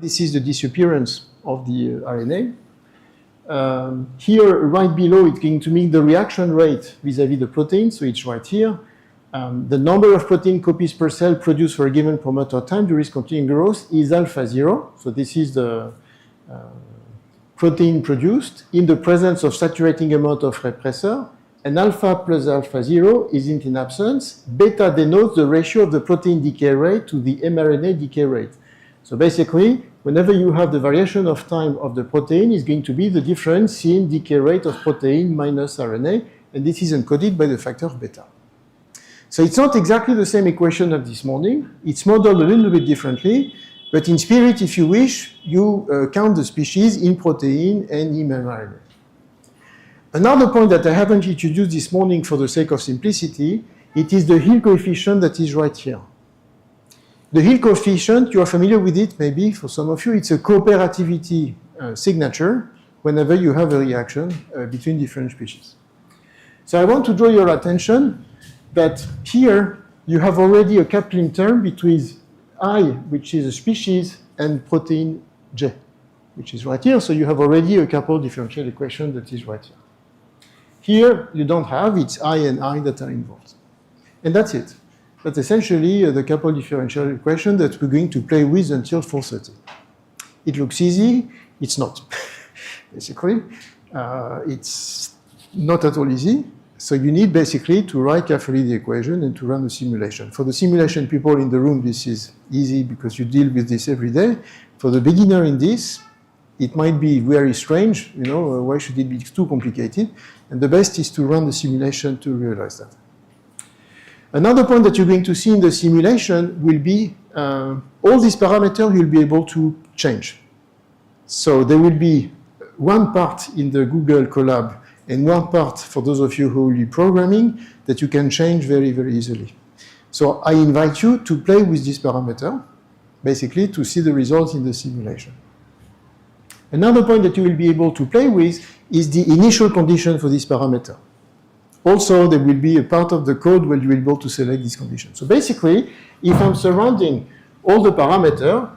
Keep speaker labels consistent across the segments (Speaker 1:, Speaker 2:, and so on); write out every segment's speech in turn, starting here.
Speaker 1: This is the disappearance of the RNA. Here, right below, it's going to mean the reaction rate vis-à-vis the protein, so it's right here. The number of protein copies per cell produced for a given promoter time during continuing growth is alpha 0. So this is the protein produced in the presence of saturating amount of repressor. And alpha plus alpha 0 is in absence. Beta denotes the ratio of the protein decay rate to the mRNA decay rate. So basically, whenever you have the variation of time of the protein, is going to be the difference in decay rate of protein minus RNA, and this is encoded by the factor of beta. So it's not exactly the same equation of this morning. It's modeled a little bit differently, but in spirit, if you wish, you count the species in protein and in mRNA. Another point that I haven't introduced this morning for the sake of simplicity, it is the Hill coefficient that is right here. The Hill coefficient, you are familiar with it maybe, for some of you, it's a cooperativity signature whenever you have a reaction between different species. So I want to draw your attention that here you have already a coupling term between I, which is a species, and protein J, which is right here. So you have already a couple differential equation that is right here. Here you don't have, it's I and I that are involved. And that's it. That's essentially the couple differential equation that we're going to play with until 4:30. It looks easy, it's not. Basically, it's not at all easy. So you need basically to write carefully the equation and to run the simulation. For the simulation people in the room, this is easy because you deal with this every day. For the beginner in this, it might be very strange, you know, why should it be too complicated? And the best is to run the simulation to realize that. Another point that you're going to see in the simulation will be all these parameters you'll be able to change. So there will be one part in the Google Colab and one part for those of you who will be programming that you can change very, very easily. So I invite you to play with this parameter, basically to see the results in the simulation. Another point that you will be able to play with is the initial condition for this parameter. Also, there will be a part of the code where you will be able to select this condition. So basically, if I'm surrounding all the parameters,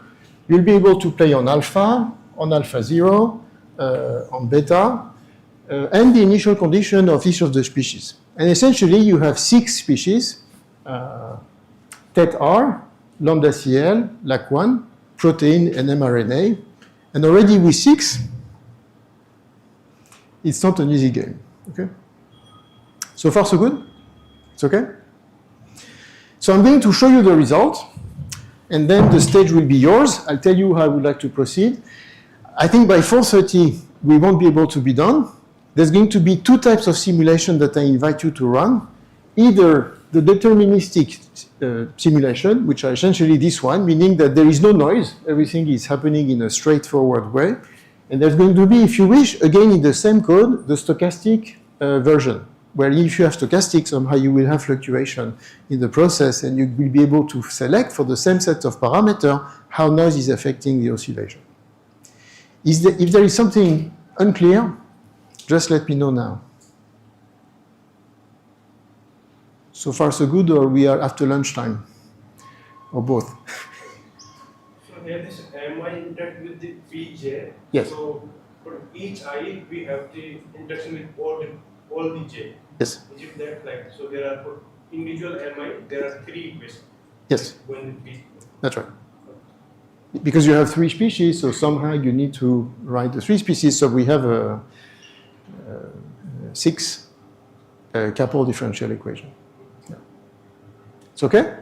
Speaker 1: you'll be able to play on alpha 0, on beta, and the initial condition of each of the species. And essentially, you have 6 species, tet R, lambda CL, LAC1, protein, and mRNA. And already with 6, it's not an easy game, okay? So far, so good? It's okay? So I'm going to show you the result, and then the stage will be yours. I'll tell you how I would like to proceed. I think by 4:30, we won't be able to be done. There's going to be 2 types of simulation that I invite you to run. Either the deterministic simulation, which are essentially this one, meaning that there is no noise. Everything is happening in a straightforward way. And there's going to be, if you wish, again in the same code, the stochastic version, where if you have stochastic, somehow you will have fluctuation in the process, and you will be able to select for the same set of parameters how noise is affecting the oscillation. If there is something unclear, just let me know now. So far so good, or we are after lunchtime, or both?
Speaker 2: So here this MI interact with the PJ.
Speaker 1: Yes.
Speaker 2: So for each I, we have the interaction with all the J.
Speaker 1: Yes.
Speaker 2: Is it that like, so there are for individual MI, there are 3 equations.
Speaker 1: Yes.
Speaker 2: Going with P.
Speaker 1: That's right. Because you have 3 species, so somehow you need to write the 3 species, so we have a 6 couple differential equation. Yeah. It's okay?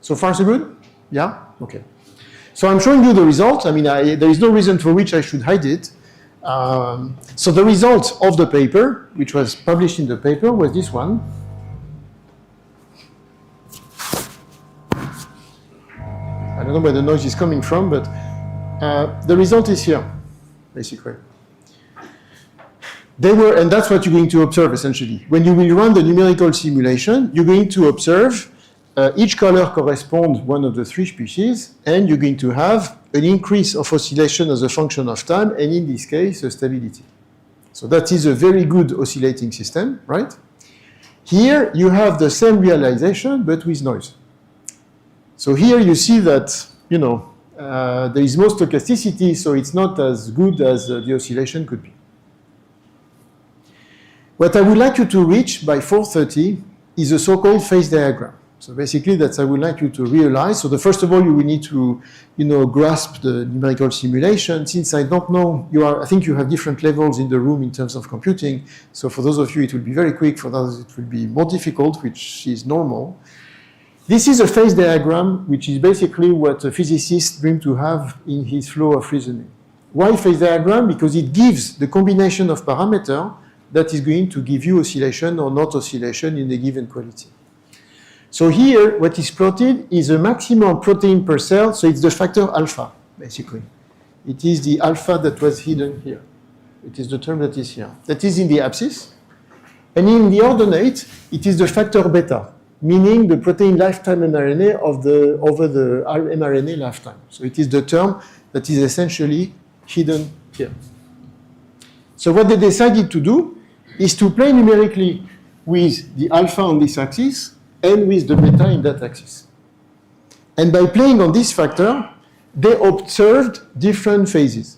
Speaker 1: So far so good? Yeah? Okay. So I'm showing you the results. I mean, there is no reason for which I should hide it. So the result of the paper, which was published in the paper, was this one. I don't know where the noise is coming from, but the result is here, basically. And that's what you're going to observe, essentially. When you will run the numerical simulation, you're going to observe each color corresponds one of the 3 species, and you're going to have an increase of oscillation as a function of time, and in this case, a stability. So that is a very good oscillating system, right? Here, you have the same realization, but with noise. So here you see that, you know, there is more stochasticity, so it's not as good as the oscillation could be. What I would like you to reach by 4:30 is a so-called phase diagram. So basically, that's I would like you to realize. So first of all, you will need to, grasp the numerical simulation. Since I don't know, I think you have different levels in the room in terms of computing. So for those of you, it will be very quick. For others, it will be more difficult, which is normal. This is a phase diagram, which is basically what a physicist dreams to have in his flow of reasoning. Why phase diagram? Because it gives the combination of parameters that is going to give you oscillation or not oscillation in a given quality. So here, what is plotted is a maximum protein per cell, so it's the factor alpha, basically. It is the alpha that was hidden here. It is the term that is here. That is in the abscissa. And in the ordinate, it is the factor beta, meaning the protein lifetime mRNA over the mRNA lifetime. So it is the term that is essentially hidden here. So what they decided to do is to play numerically with the alpha on this axis and with the beta in that axis. And by playing on this factor, they observed different phases.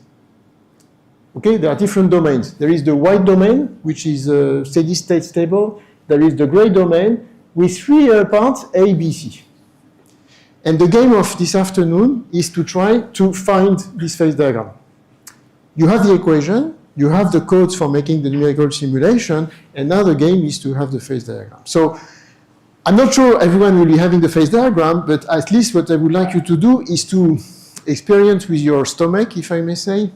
Speaker 1: Okay, there are different domains. There is the white domain, which is a steady state stable. There is the gray domain with three parts, A, B, C. And the game of this afternoon is to try to find this phase diagram. You have the equation, you have the codes for making the numerical simulation, and now the game is to have the phase diagram. So I'm not sure everyone will be having the phase diagram, but at least what I would like you to do is to experience with your stomach, if I may say,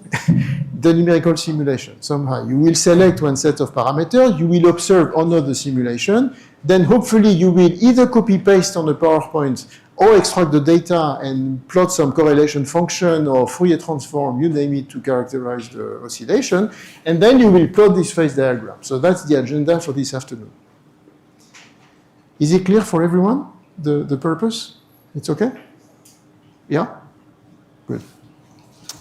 Speaker 1: the numerical simulation somehow. You will select one set of parameters, you will observe another simulation, then hopefully you will either copy-paste on a PowerPoint or extract the data and plot some correlation function or Fourier transform, you name it, to characterize the oscillation, and then you will plot this phase diagram. So that's the agenda for this afternoon. Is it clear for everyone, the purpose? It's okay? Yeah? Good.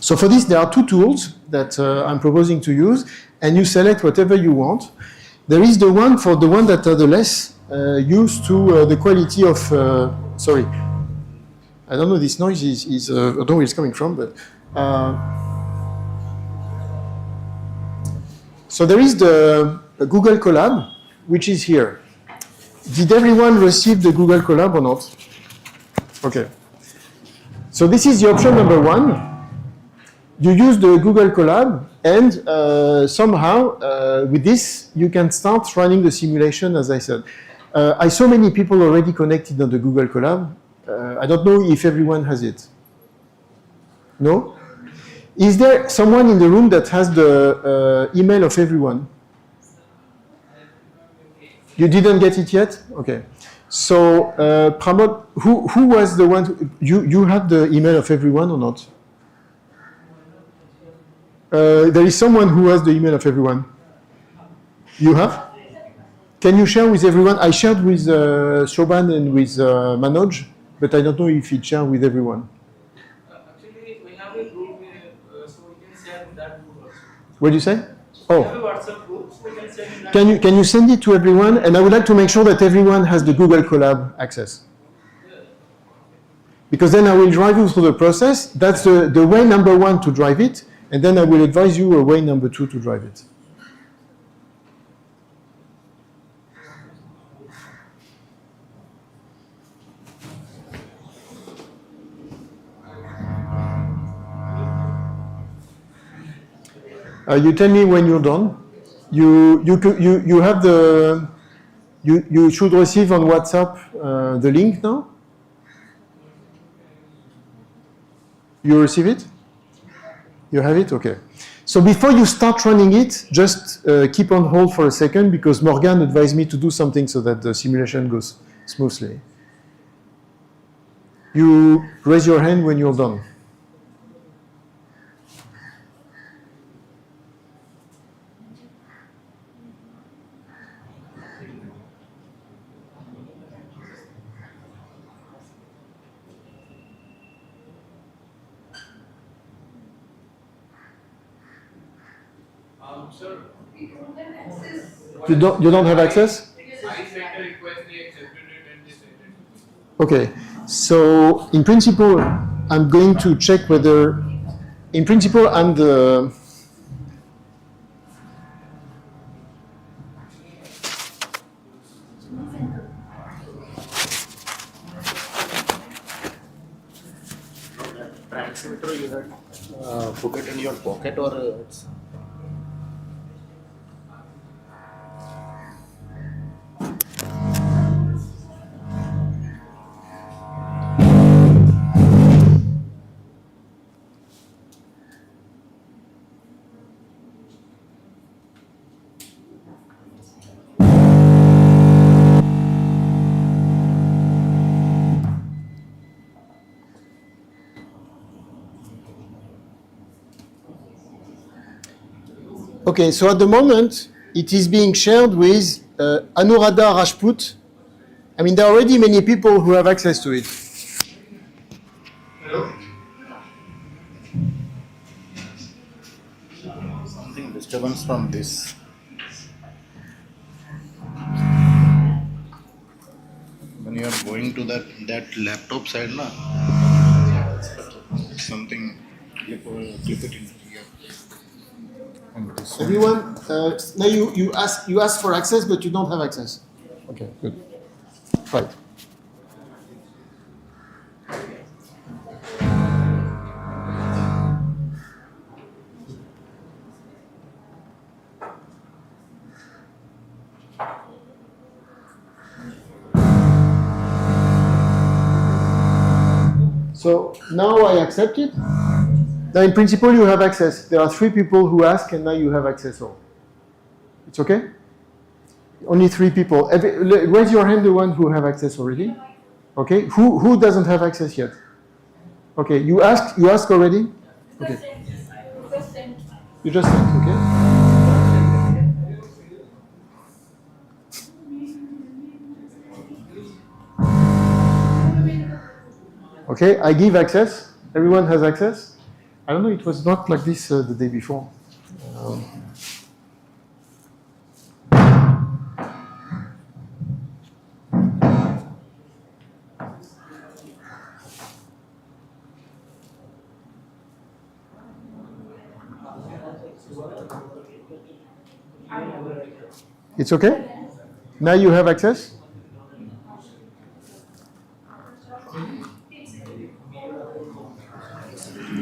Speaker 1: So for this, there are two tools that I'm proposing to use, and you select whatever you want. There is the one for the one that are the less used to the quality of, sorry, I don't know, this noise is I don't know where it's coming from, but, so there is the Google Colab, which is here. Did everyone receive the Google Colab or not? Okay. So this is the option number one. You use the Google Colab, and somehow with this, you can start running the simulation, as I said. I saw many people already connected on the Google Colab. I don't know if everyone has it. No? Is there someone in the room that has the email of everyone? You didn't get it yet? Okay. So, Pramod, who was the one, you had the email of everyone or not? There is someone who has the email of everyone. You have? Can you share with everyone? I shared with Shoban and with Manoj, but I don't know if it shared with everyone.
Speaker 3: Actually, we have a group, so we can share that group also.
Speaker 1: What do you say? Oh.
Speaker 3: We have a WhatsApp group, so we can share in that.
Speaker 1: Can you send it to everyone? And I would like to make sure that everyone has the Google Colab access. Because then I will drive you through the process. That's the way number one to drive it. And then I will advise you a way number two to drive it. You tell me when you're done. You have the, you should receive on WhatsApp the link now. You receive it? You have it? Okay. So before you start running it, just keep on hold for a second, because Morgan advised me to do something so that the simulation goes smoothly. You raise your hand when you're done.
Speaker 3: Sir,
Speaker 1: You don't have access?
Speaker 3: I sent a request, they accepted it and they sent it.
Speaker 1: Okay. So in principle, I'm going to check whether, in principle, I'm the
Speaker 4: Transmitter you had put it in your pocket or it's
Speaker 1: Okay, so at the moment, it is being shared with Anuradha Rajput. I mean, there are already many people who have access to it.
Speaker 2: Hello?
Speaker 4: something disturbance from this. When you are going to that laptop side, na, something clip it in here. And this one.
Speaker 1: Everyone, now you ask for access, but you don't have access. Okay, good. Right. So now I accept it. Now in principle you have access. There are 3 people who ask and now you have access all. It's okay? Only 3 people. Raise your hand, the one who have access already. Okay, who doesn't have access yet? Okay, you asked already? Okay. You just sent, okay? Okay, I give access. Everyone has access. I don't know, it was not like this the day before. It's okay? Now you have access?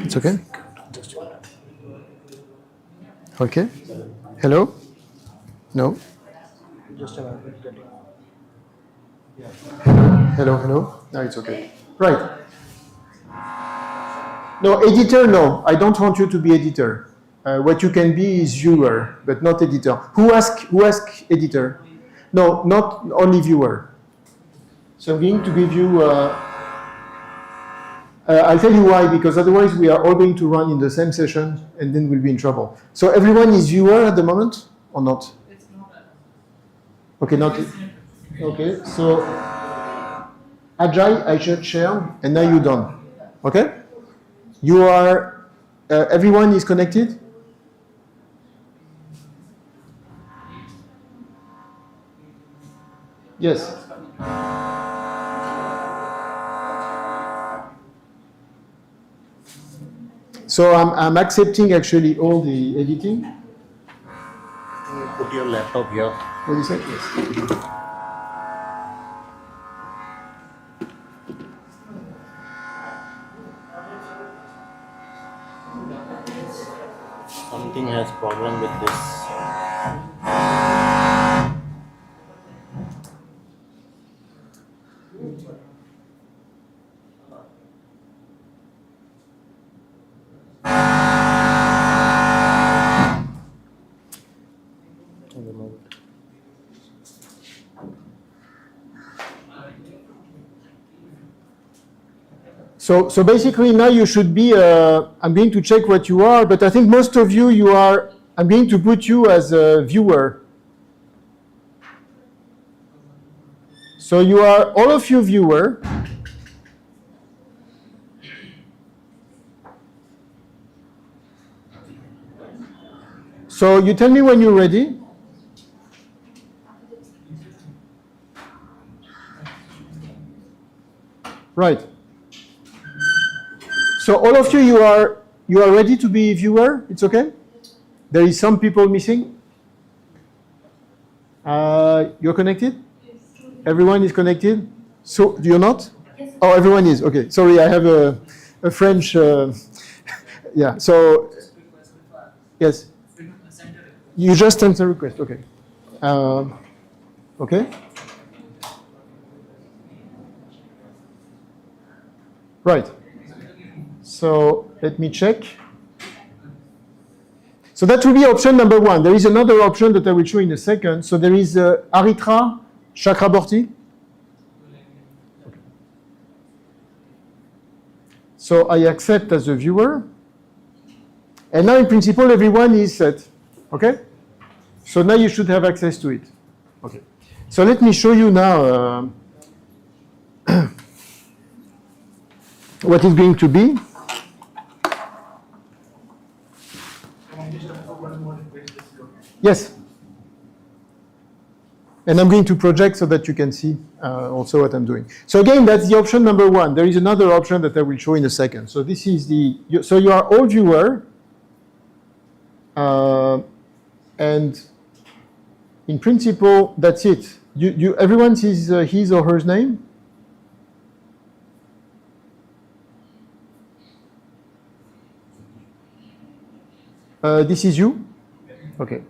Speaker 1: It's okay? Okay. Hello? No? Hello, hello? Now it's okay. Right. No, editor, no. I don't want you to be editor. What you can be is viewer, but not editor. Who ask editor? No, not only viewer. So I'm going to give you, I'll tell you why, because otherwise we are all going to run in the same session and then we'll be in trouble. So everyone is viewer at the moment or not?
Speaker 3: It's not.
Speaker 1: Okay, not. Okay, so Ajay, I should share, and now you're done. Okay? You are, everyone is connected? Yes. So I'm accepting actually all the editing.
Speaker 4: You put your laptop here.
Speaker 1: What do you say? Yes.
Speaker 4: Something has problem with this.
Speaker 1: So basically now you should be, I'm going to check what you are, but I think most of you are, I'm going to put you as a viewer. So you are, all of you viewer. So you tell me when you're ready. Right. So all of you, you are ready to be viewer? It's okay? There is some people missing? You're connected? Everyone is connected? So you're not? Oh, everyone is. Okay. Sorry, I have a French. Yeah. So yes. You just sent a request. Okay. Okay. Right. So let me check. So that will be option number one. There is another option that I will show in a second. So there is Aritra Chakraborty. Okay. So I accept as a viewer. And now in principle, everyone is set. Okay? So now you should have access to it. Okay. So let me show you now what it's going to be. Yes. And I'm going to project so that you can see also what I'm doing. So again, that's the option number one. There is another option that I will show in a second. So this is so you are all viewer. And in principle, that's it. Everyone sees his or her name? This is you? Okay.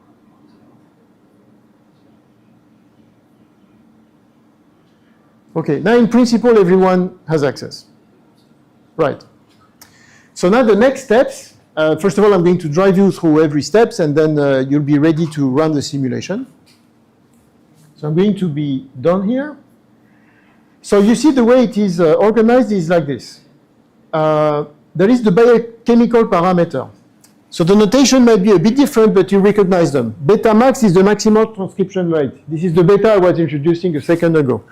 Speaker 1: Okay, now in principle, everyone has access. Right. So now the next steps, first of all, I'm going to drive you through every steps, and then you'll be ready to run the simulation. So I'm going to be done here. So you see the way it is organized is like this. There is the biochemical parameter. So the notation might be a bit different, but you recognize them. Beta max is the maximal transcription rate. This is the beta I was introducing a second ago.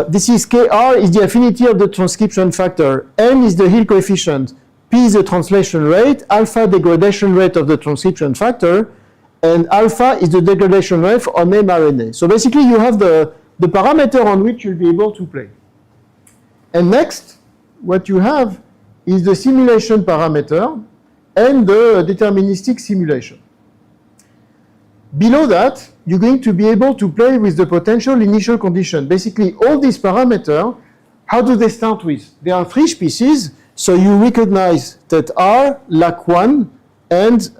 Speaker 1: This is Kr is the affinity of the transcription factor. N is the Hill coefficient. P is the translation rate. Alpha degradation rate of the transcription factor. And alpha is the degradation rate on mRNA. So basically you have the parameter on which you'll be able to play. And next, what you have is the simulation parameter and the deterministic simulation. Below that, you're going to be able to play with the potential initial condition. Basically, all these parameters, how do they start with? There are three species, so you recognize that R, LAC1, and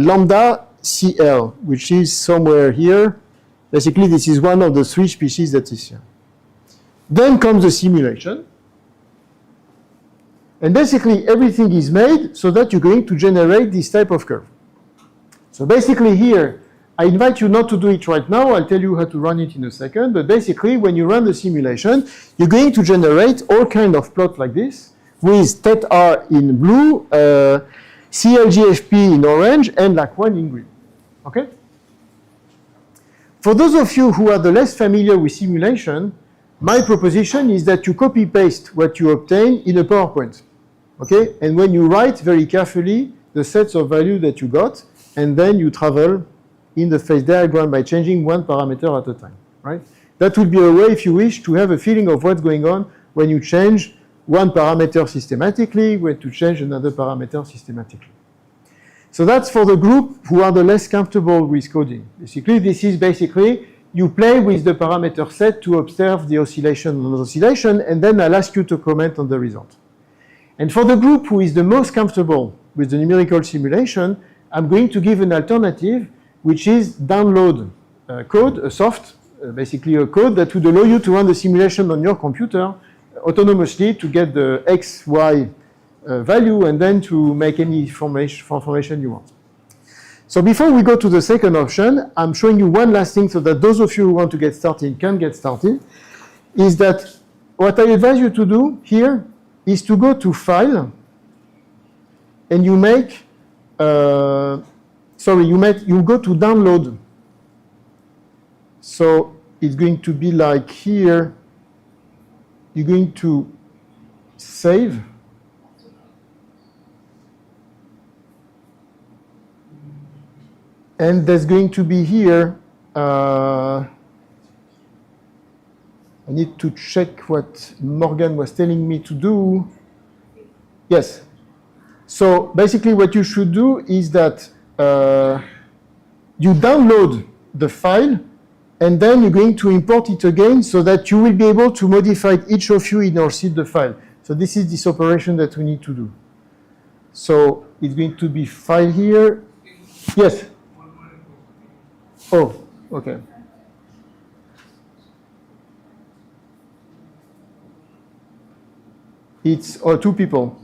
Speaker 1: lambda CL, which is somewhere here. Basically, this is one of the three species that is here. Then comes the simulation. And basically, everything is made so that you're going to generate this type of curve. So basically here, I invite you not to do it right now. I'll tell you how to run it in a second. But basically, when you run the simulation, you're going to generate all kind of plots like this with tet R in blue, CLGFP in orange, and LAC1 in green. Okay? For those of you who are the less familiar with simulation, my proposition is that you copy-paste what you obtain in a PowerPoint. Okay? And when you write very carefully the sets of values that you got, and then you travel in the phase diagram by changing one parameter at a time, right? That would be a way, if you wish, to have a feeling of what's going on when you change one parameter systematically, when to change another parameter systematically. So that's for the group who are the less comfortable with coding. Basically, this is basically, you play with the parameter set to observe the oscillation and non-oscillation, and then I'll ask you to comment on the result. And for the group who is the most comfortable with the numerical simulation, I'm going to give an alternative, which is download code, a soft, basically a code that would allow you to run the simulation on your computer autonomously to get the X, Y value and then to make any formation you want. So before we go to the second option, I'm showing you one last thing so that those of you who want to get started can get started, is that what I advise you to do here is to go to File, and you make, you go to Download. So it's going to be like here, you're going to save. And there's going to be here, I need to check what Morgan was telling me to do. Yes. So basically what you should do is that you download the file and then you're going to import it again so that you will be able to modify each of you in your seed the file. So this is this operation that we need to do. So it's going to be file here. Yes. Oh, okay. It's two people.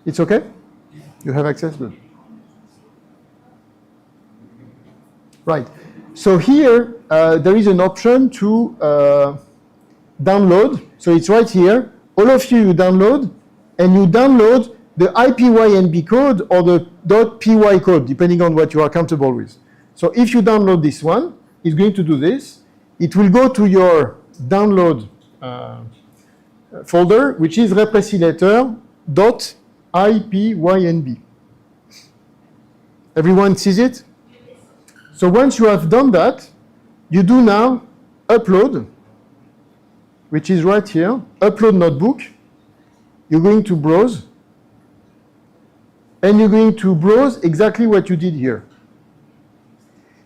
Speaker 1: It's okay? You have access? Good. Right. So here, there is an option to download. So it's right here. All of you download, and you download the IPYNB code or the .py code, depending on what you are comfortable with. So if you download this one, it's going to do this. It will go to your download folder, which is repressilator.ipynb. Everyone sees it? So once you have done that, you do now upload, which is right here, upload notebook. You're going to browse, and you're going to browse exactly what you did here.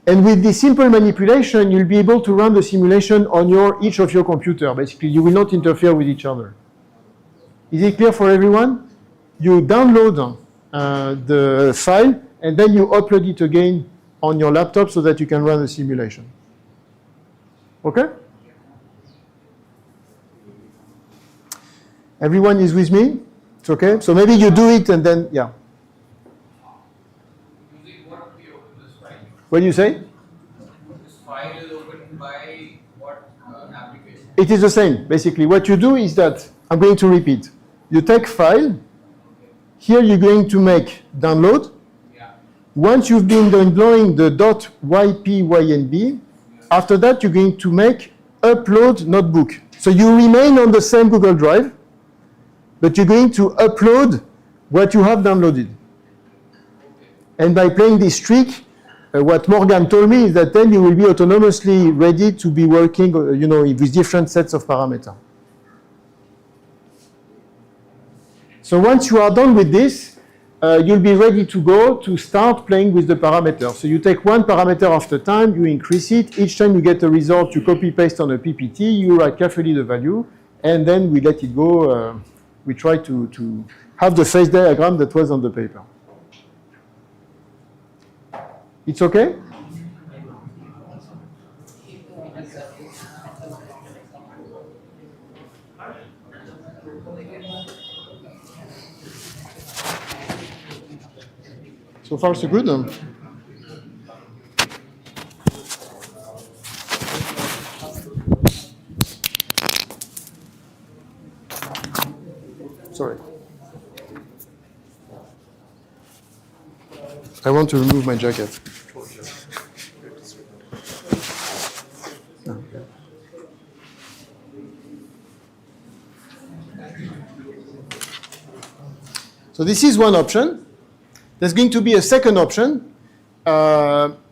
Speaker 1: And with this simple manipulation, you'll be able to run the simulation on each of your computer. Basically, you will not interfere with each other. Is it clear for everyone? You download the file, and then you upload it again on your laptop so that you can run the simulation. Okay? Everyone is with me? It's okay? So maybe you do it and then, yeah.
Speaker 3: Using what we open this file?
Speaker 1: What do you say?
Speaker 3: This file is opened by what application?
Speaker 1: It is the same. Basically, what you do is that, I'm going to repeat. You take file. Here you're going to make download.
Speaker 3: Yeah.
Speaker 1: Once you've been downloading the .ypynb, after that you're going to make upload notebook. So you remain on the same Google Drive, but you're going to upload what you have downloaded. And by playing this trick, what Morgan told me is that then you will be autonomously ready to be working, with different sets of parameters. So once you are done with this, you'll be ready to go to start playing with the parameters. So you take one parameter after time, you increase it. Each time you get a result, you copy paste on a PPT, you write carefully the value, and then we let it go. We try to have the phase diagram that was on the paper. It's okay? So far, so good. Sorry. I want to remove my jacket. So this is one option. There's going to be a second option,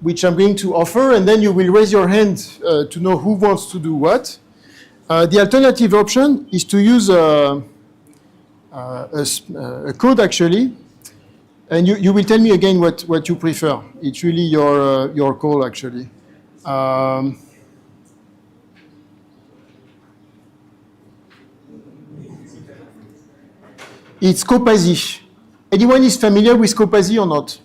Speaker 1: which I'm going to offer, and then you will raise your hand to know who wants to do what. The alternative option is to use a code, actually, and you will tell me again what you prefer. It's really your call, actually. It's Copazi. Anyone is familiar with Copazi or not?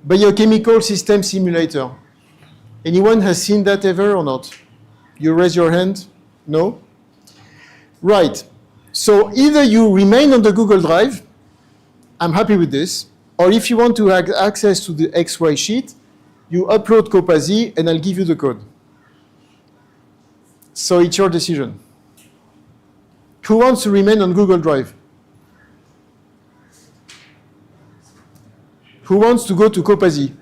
Speaker 1: Biochemical System Simulator. Anyone has seen that ever or not? You raise your hand? No? Right. So either you remain on the Google Drive, I'm happy with this, or if you want to have access to the XY sheet, you upload Copazi and I'll give you the code. So it's your decision. Who wants to remain on Google Drive? Who wants to go to Copazi?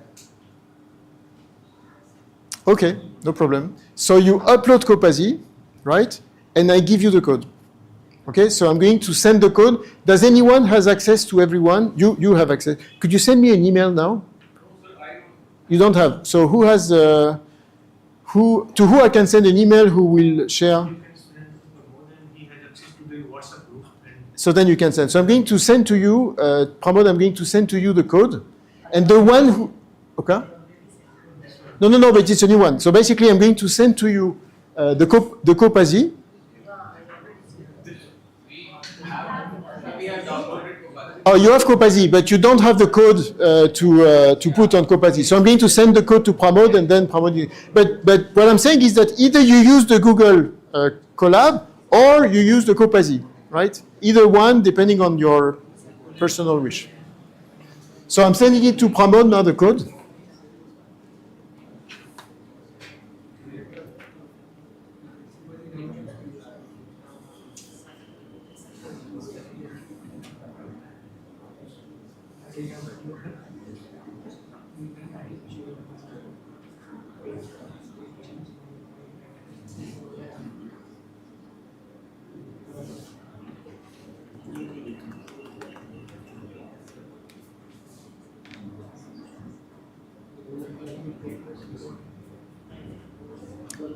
Speaker 1: Okay, no problem. So you upload Copazi, right? And I give you the code. Okay, so I'm going to send the code. Does anyone has access to everyone? You have access. Could you send me an email now? You don't have. So who has to who I can send an email who will share?
Speaker 2: You can send more than he has access to the WhatsApp group. And
Speaker 1: So then you can send. So I'm going to send to you, Pramod, I'm going to send to you the code. And the one who, okay? No, but it's a new one. So basically I'm going to send to you the Copazi.
Speaker 3: We have downloaded Kopazi.
Speaker 1: Oh, you have Copazi, but you don't have the code to put on Copazi. So I'm going to send the code to Pramod and then Pramod. But what I'm saying is that either you use the Google Colab or you use the Copazi, right? Either one, depending on your personal wish. So I'm sending it to Pramod now, the code.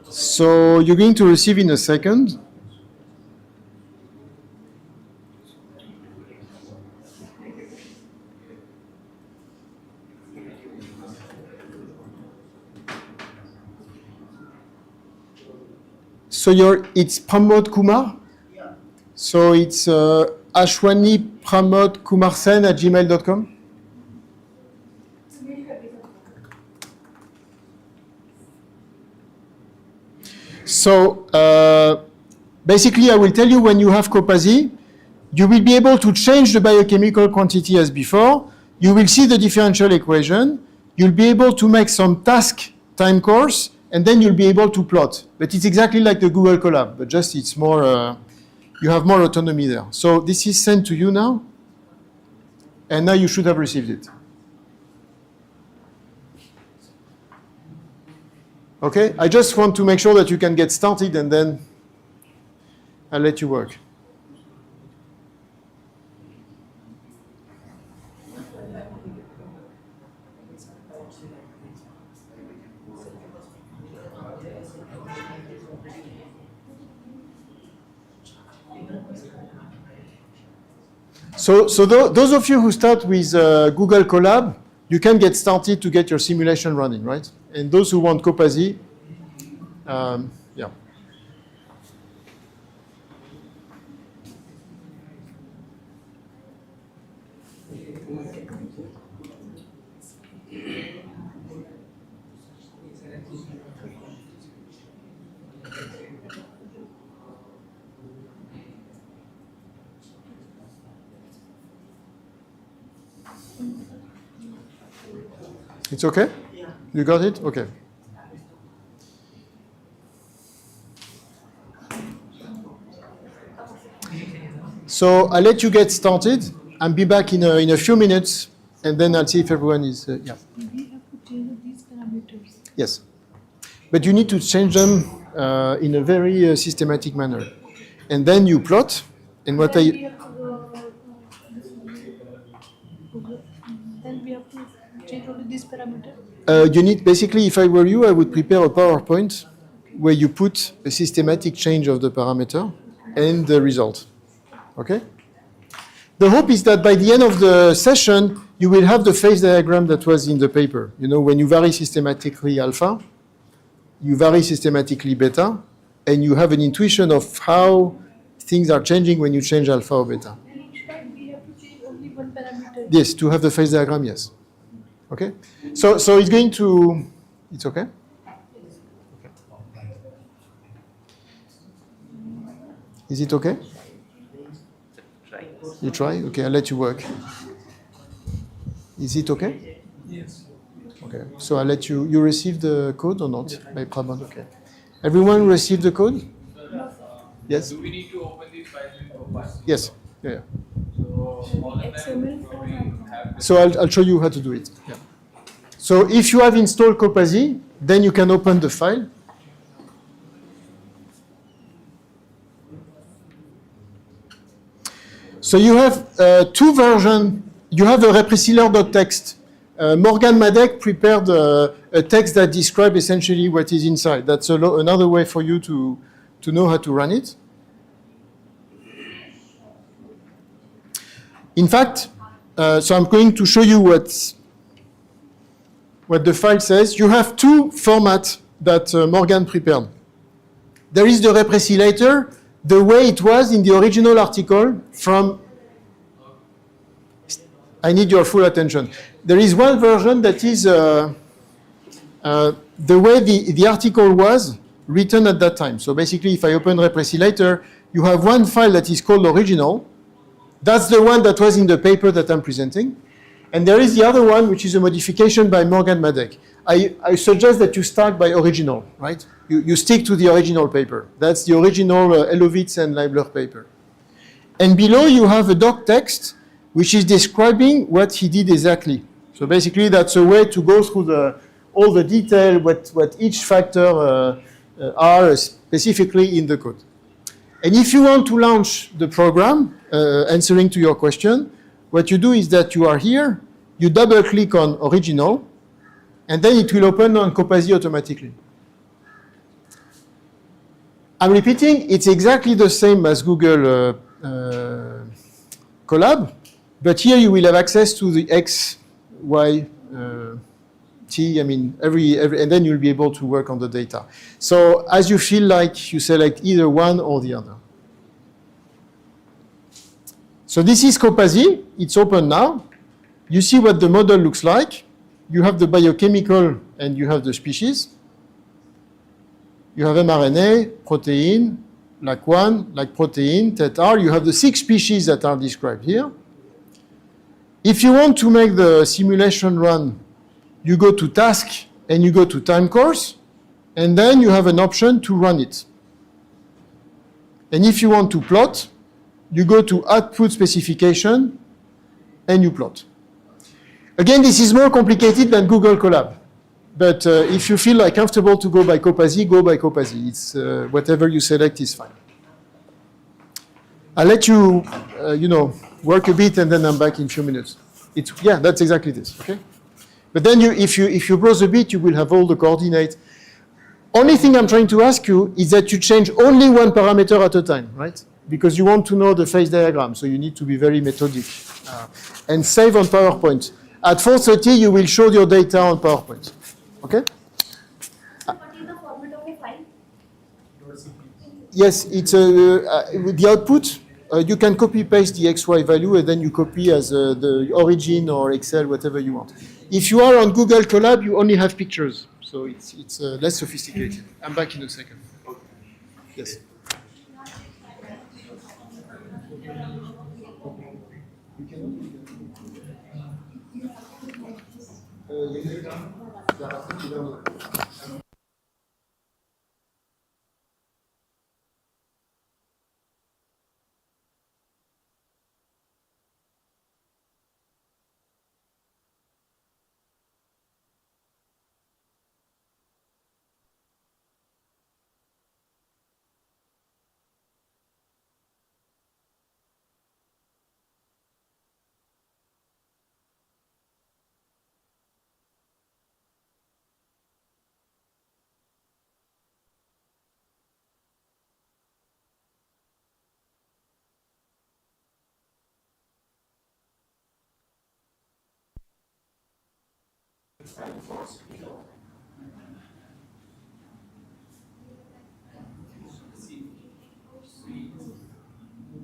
Speaker 1: So you're going to receive in a second. So it's Pramod Kumar?
Speaker 3: Yeah.
Speaker 1: So it's Ashwani Pramod Kumarsen at gmail.com? So basically, I will tell you when you have Copazi, you will be able to change the biochemical quantity as before. You will see the differential equation. You'll be able to make some task time course, and then you'll be able to plot. But it's exactly like the Google Colab, but just it's more, you have more autonomy there. So this is sent to you now, and now you should have received it. Okay, I just want to make sure that you can get started and then I'll let you work. So those of you who start with Google Colab, you can get started to get your simulation running, right? And those who want Copazi, yeah. It's okay?
Speaker 3: Yeah.
Speaker 1: You got it? Okay. So I'll let you get started and be back in a few minutes, and then I'll see if everyone is, yeah.
Speaker 5: We have to change these parameters.
Speaker 1: Yes. But you need to change them in a very systematic manner. And then you plot, and what
Speaker 5: Then
Speaker 1: I...
Speaker 5: we have to, then we have to change only this parameter.
Speaker 1: You need, basically, if I were you, I would prepare a PowerPoint where you put a systematic change of the parameter and the result. Okay? The hope is that by the end of the session, you will have the phase diagram that was in the paper. You know, when you vary systematically alpha, you vary systematically beta, and you have an intuition of how things are changing when you change alpha or beta.
Speaker 5: And each time we have to change only one parameter.
Speaker 1: Yes, to have the phase diagram, yes. Okay? So it's going to, it's okay? Is it okay? You try? Okay, I'll let you work. Is it okay?
Speaker 3: Yes.
Speaker 1: Okay, so I'll let you, you received the code or not? By Pramod, okay. Everyone received the code? Yes?
Speaker 3: Do we need to open these files in Kopazi?
Speaker 1: Yes, yeah.
Speaker 3: So all of them
Speaker 5: XML
Speaker 3: probably have this.
Speaker 1: So I'll show you how to do it. Yeah. So if you have installed Copazi, then you can open the file. So you have two versions. You have a repressiller.txt Morgan Madec prepared a text that describes essentially what is inside. That's another way for you to know how to run it. In fact, so I'm going to show you what the file says. You have two formats that Morgan prepared. There is the repressilator, the way it was in the original article from... I need your full attention. There is one version that is the way the article was written at that time. So basically, if I open repressilator, you have one file that is called original. That's the one that was in the paper that I'm presenting. And there is the other one, which is a modification by Morgan Madec. I suggest that you start by original, right? You stick to the original paper. That's the original Elovitz and Leibler paper. And below, you have a doc text, which is describing what he did exactly. So basically, that's a way to go through all the detail, what each factor are specifically in the code. And if you want to launch the program, answering to your question, what you do is that you are here, you double-click on original, and then it will open on Copasi automatically. I'm repeating, it's exactly the same as Google Colab, but here you will have access to the X, Y, T, I mean, and then you'll be able to work on the data. So as you feel like, you select either one or the other. So this is Copasi. It's open now. You see what the model looks like. You have the biochemical and you have the species. You have mRNA, protein, like one, like protein, TET-R. You have the 6 species that are described here. If you want to make the simulation run, you go to task and you go to time course, and then you have an option to run it. And if you want to plot, you go to output specification and you plot. Again, this is more complicated than Google Colab. But if you feel like comfortable to go by Copasi, go by Copasi. It's whatever you select is fine. I'll let you, work a bit and then I'm back in a few minutes. Yeah, that's exactly this, okay? But then if you browse a bit, you will have all the coordinates. Only thing I'm trying to ask you is that you change only one parameter at a time, right? Because you want to know the phase diagram, so you need to be very methodic. And save on PowerPoint. At 4:30, you will show your data on PowerPoint. Okay?
Speaker 6: What is the format of a file?
Speaker 1: Yes, it's the output. You can copy-paste the XY value, and then you copy as the origin or Excel, whatever you want. If you are on Google Colab, you only have pictures, so it's less sophisticated. I'm back in a second. Yes.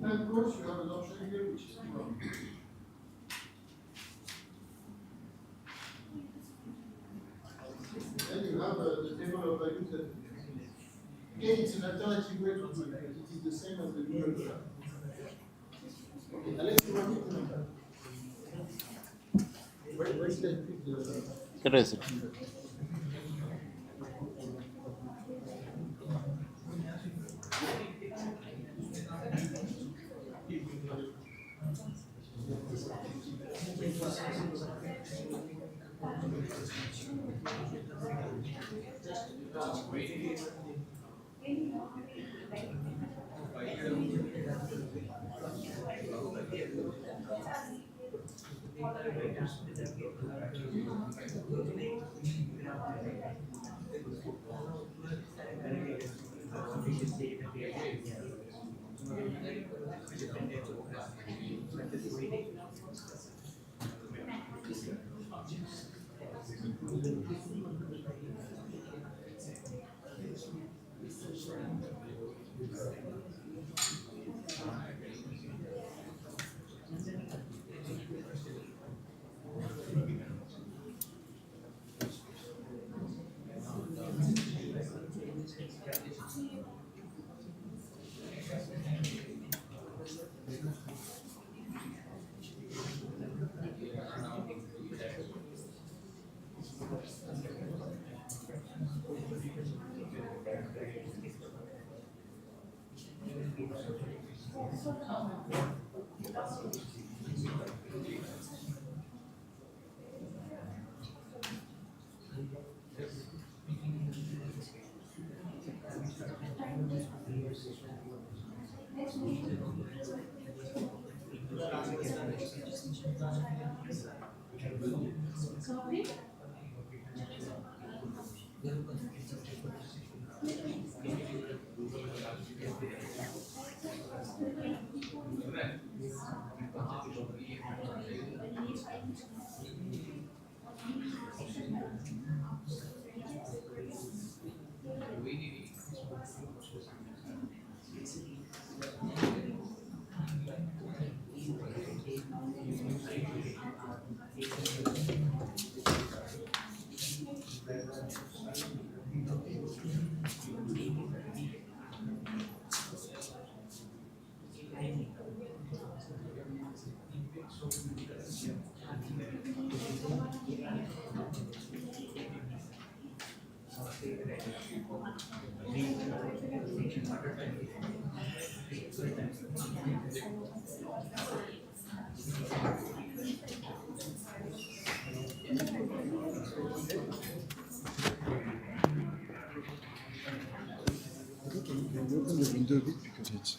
Speaker 1: And of course, you have an option here which is wrong. Then you have the table of values that again, it's an alternative way to do it, but it is the same as the Google Colab. Okay, let's run it. Where should I put the...
Speaker 4: Erase it.
Speaker 1: Can you open the window a bit because it's.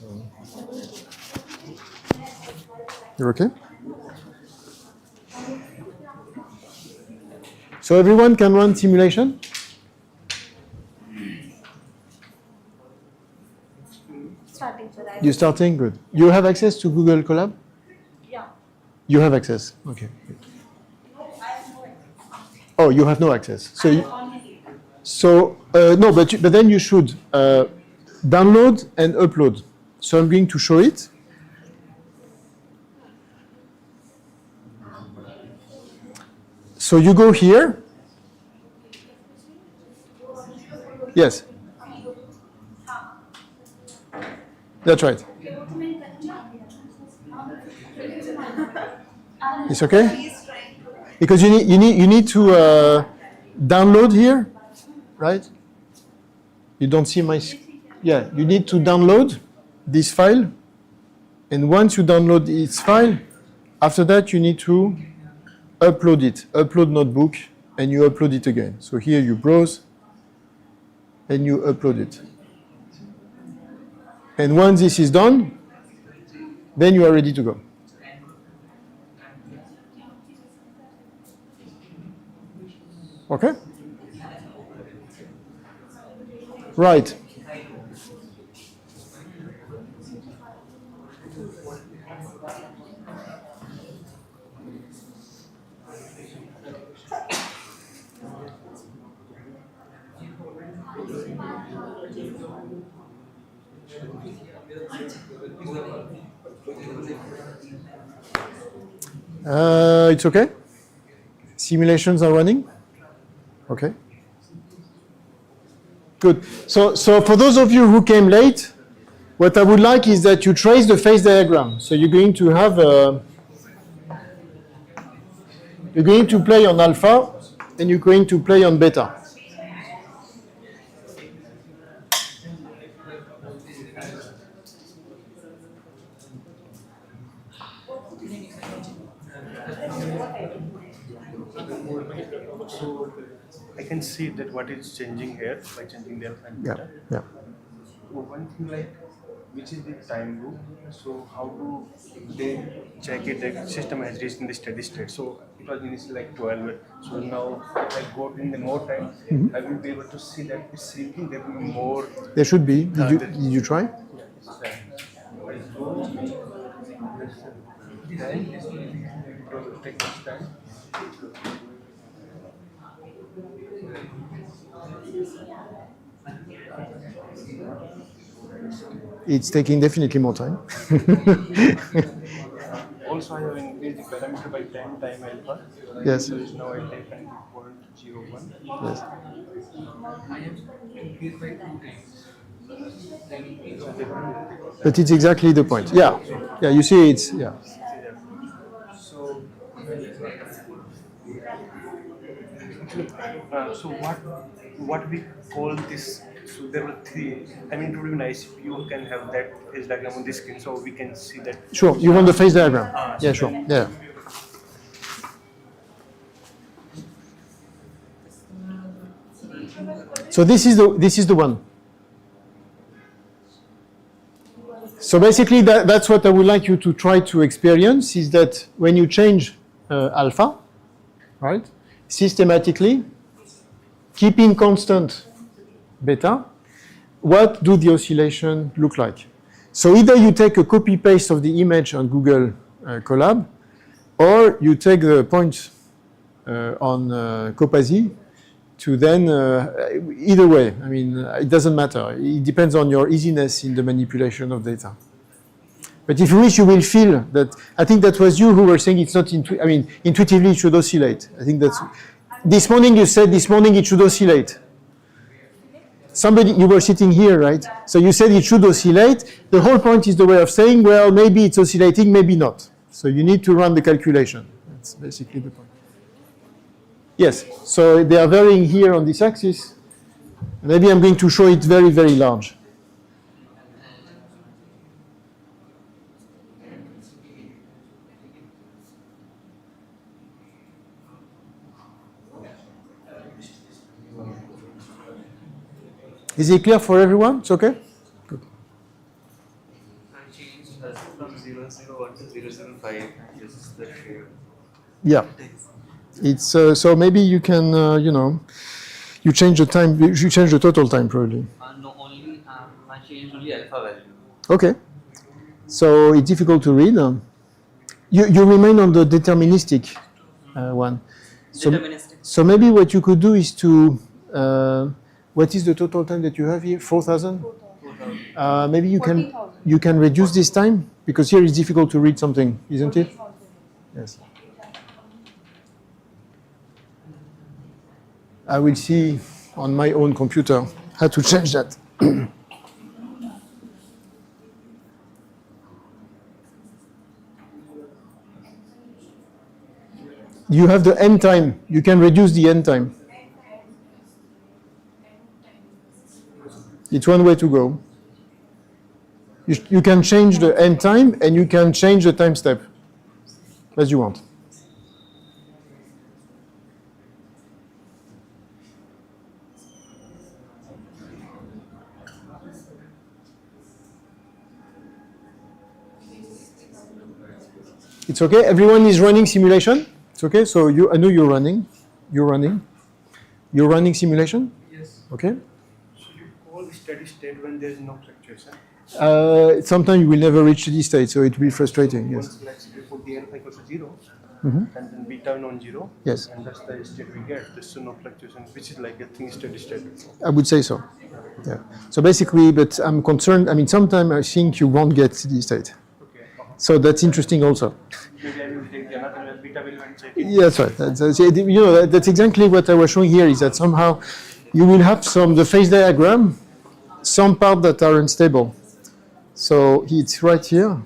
Speaker 1: You're okay? So everyone can run simulation?
Speaker 6: Starting, sir.
Speaker 1: You're starting? Good. You have access to Google Colab?
Speaker 6: Yeah.
Speaker 1: You have access? Okay. Good. Oh, you have no access. So no, but then you should download and upload. So I'm going to show it. So you go here. Yes. That's right. It's okay? Because you need to download here, right? You don't see my... Yeah, you need to download this file. And once you download this file, after that you need to upload it. Upload notebook, and you upload it again. So here you browse, and you upload it. And once this is done, then you are ready to go. Okay? Right. It's okay? Simulations are running? Okay. Good. So for those of you who came late, what I would like is that you trace the phase diagram. So you're going to have you're going to play on alpha, and you're going to play on beta.
Speaker 7: So I can see that what is changing here by changing the alpha and beta.
Speaker 1: Yeah.
Speaker 7: So one thing like which is the time loop. So how do they check it that system has reached in the steady state? So it was initially like 12. So now if I go in the more time, I will be able to see that it's shrinking. There will be more.
Speaker 1: There should be. Did you try?
Speaker 7: take this time.
Speaker 1: It's taking definitely more time.
Speaker 7: Also, I have increased the parameter by 10 time alpha.
Speaker 1: Yes.
Speaker 7: So it's now at 10.01.
Speaker 1: Yes.
Speaker 3: I have increased by 2 times. Then increase.
Speaker 1: But it's exactly the point. Yeah. Yeah, you see it's, yeah.
Speaker 7: So, so what we call this? So there were three. I mean, it would be nice if you can have that phase diagram on the screen so we can see that.
Speaker 1: Sure. You want the phase diagram? Yeah, sure. Yeah. So this is the one. So basically, that's what I would like you to try to experience, is that when you change alpha, right, systematically, keeping constant beta, what do the oscillation look like? So either you take a copy-paste of the image on Google Colab, or you take the points on Copazi to then, either way, I mean, it doesn't matter. It depends on your easiness in the manipulation of data. But if you wish, you will feel that, I think that was you who were saying it's not, intuitively it should oscillate. I think that's, this morning you said this morning it should oscillate. Somebody, you were sitting here, right? So you said it should oscillate. The whole point is the way of saying, well, maybe it's oscillating, maybe not. So you need to run the calculation. That's basically the point. Yes, so they are varying here on this axis. Maybe I'm going to show it very, very large. Is it clear for everyone? It's okay? Good.
Speaker 8: I changed from 001 to 005. This is the shape.
Speaker 1: Yeah. It's so maybe you can you change the time. You change the total time probably.
Speaker 8: No, only I changed only alpha value.
Speaker 1: Okay. So it's difficult to read. You remain on the deterministic one.
Speaker 8: Deterministic.
Speaker 1: So maybe what you could do is to what is the total time that you have here? 4,000. Maybe you can reduce this time because here it's difficult to read something, isn't it? Yes. I will see on my own computer how to change that. You have the end time. You can reduce the end time. It's one way to go. You can change the end time and you can change the time step as you want. It's okay. Everyone is running simulation. It's okay. So I know you're running. You're running simulation.
Speaker 3: Yes.
Speaker 1: Okay.
Speaker 7: So you call steady state when there is no fluctuation.
Speaker 1: Sometimes you will never reach this state, so it will be frustrating. Yes.
Speaker 7: Once let's report the alpha equals to 0,
Speaker 1: Mhm.
Speaker 7: and then beta non-zero.
Speaker 1: Yes.
Speaker 7: And that's the state we get. There's no fluctuation, which is like a thing steady state.
Speaker 1: I would say so. Yeah. So basically, but I'm concerned. I mean, sometimes I think you won't get steady state.
Speaker 7: Okay.
Speaker 1: So that's interesting also.
Speaker 7: Maybe I will take the another beta will and check it.
Speaker 1: Yeah, that's right. That's exactly what I was showing here. Is that somehow you will have the phase diagram, some parts that are unstable. So it's right here.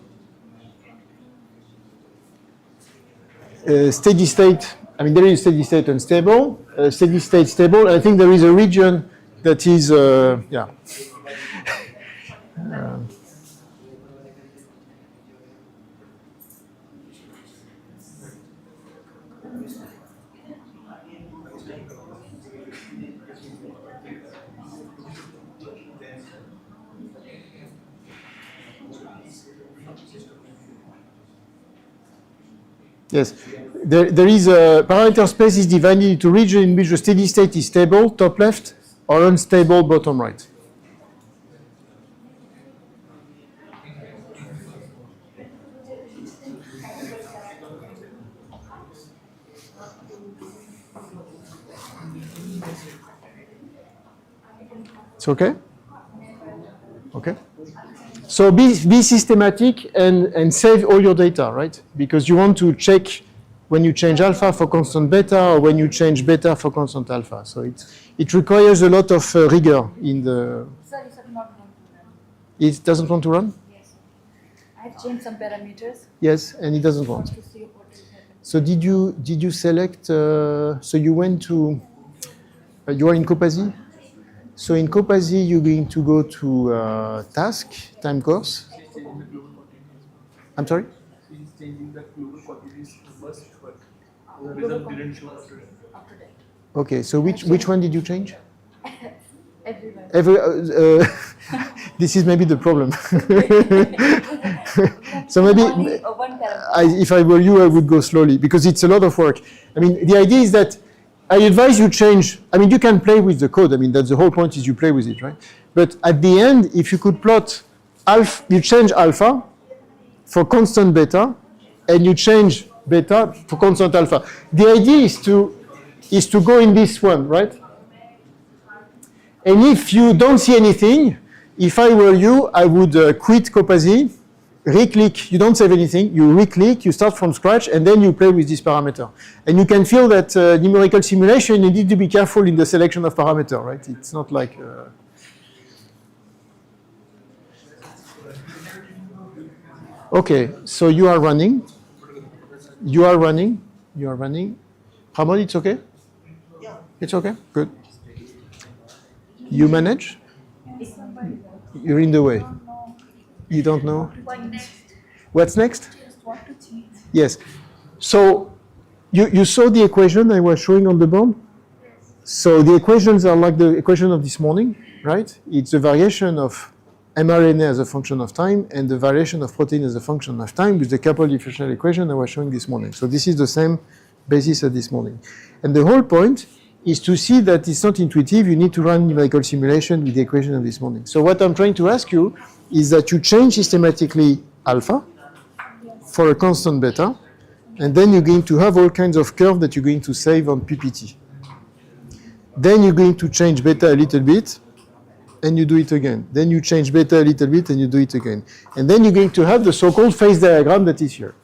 Speaker 1: Steady state. I mean, there is steady state unstable, steady state stable. I think there is a region that is, yeah. Yes, there is a parameter space is divided into region in which the steady state is stable, top left, or unstable, bottom right. It's okay? Okay. So be systematic and save all your data, right? Because you want to check when you change alpha for constant beta or when you change beta for constant alpha. So it requires a lot of rigor in the...
Speaker 9: Sorry, not going to run.
Speaker 1: It doesn't want to run?
Speaker 9: Yes. I have changed some parameters.
Speaker 1: Yes, and it doesn't want.
Speaker 9: To see what will happen.
Speaker 1: So did you select, so you went to, you are in Copazi? So in Copazi, you're going to go to task, time course. I'm sorry?
Speaker 3: He's changing the global quantities first, but the result didn't show after that.
Speaker 9: After that.
Speaker 1: Okay, so which one did you change?
Speaker 9: Everywhere.
Speaker 1: This is maybe the problem. So maybe,
Speaker 9: Only one parameter.
Speaker 1: if I were you, I would go slowly because it's a lot of work. I mean, the idea is that I advise you change. I mean, you can play with the code. I mean, that's the whole point is you play with it, right? But at the end, if you could plot alpha, you change alpha for constant beta, and you change beta for constant alpha. The idea is to go in this one, right? And if you don't see anything, if I were you, I would quit Copazi, re-click, you don't save anything, you re-click, you start from scratch, and then you play with this parameter. And you can feel that numerical simulation, you need to be careful in the selection of parameter, right? It's not like... Okay, so you are running. You are running. You are running. Pramod, it's okay? Yeah. It's okay? Good. You manage? You're in the way. You don't know? What's next? Yes. So you saw the equation I was showing on the board? So the equations are like the equation of this morning, right? It's the variation of mRNA as a function of time and the variation of protein as a function of time with the couple differential equation I was showing this morning. So this is the same basis as this morning. And the whole point is to see that it's not intuitive. You need to run numerical simulation with the equation of this morning. So what I'm trying to ask you is that you change systematically alpha for a constant beta, and then you're going to have all kinds of curves that you're going to save on PPT. Then you're going to change beta a little bit, and you do it again. Then you change beta a little bit, and you do it again. And then you're going to have the so-called phase diagram that is here.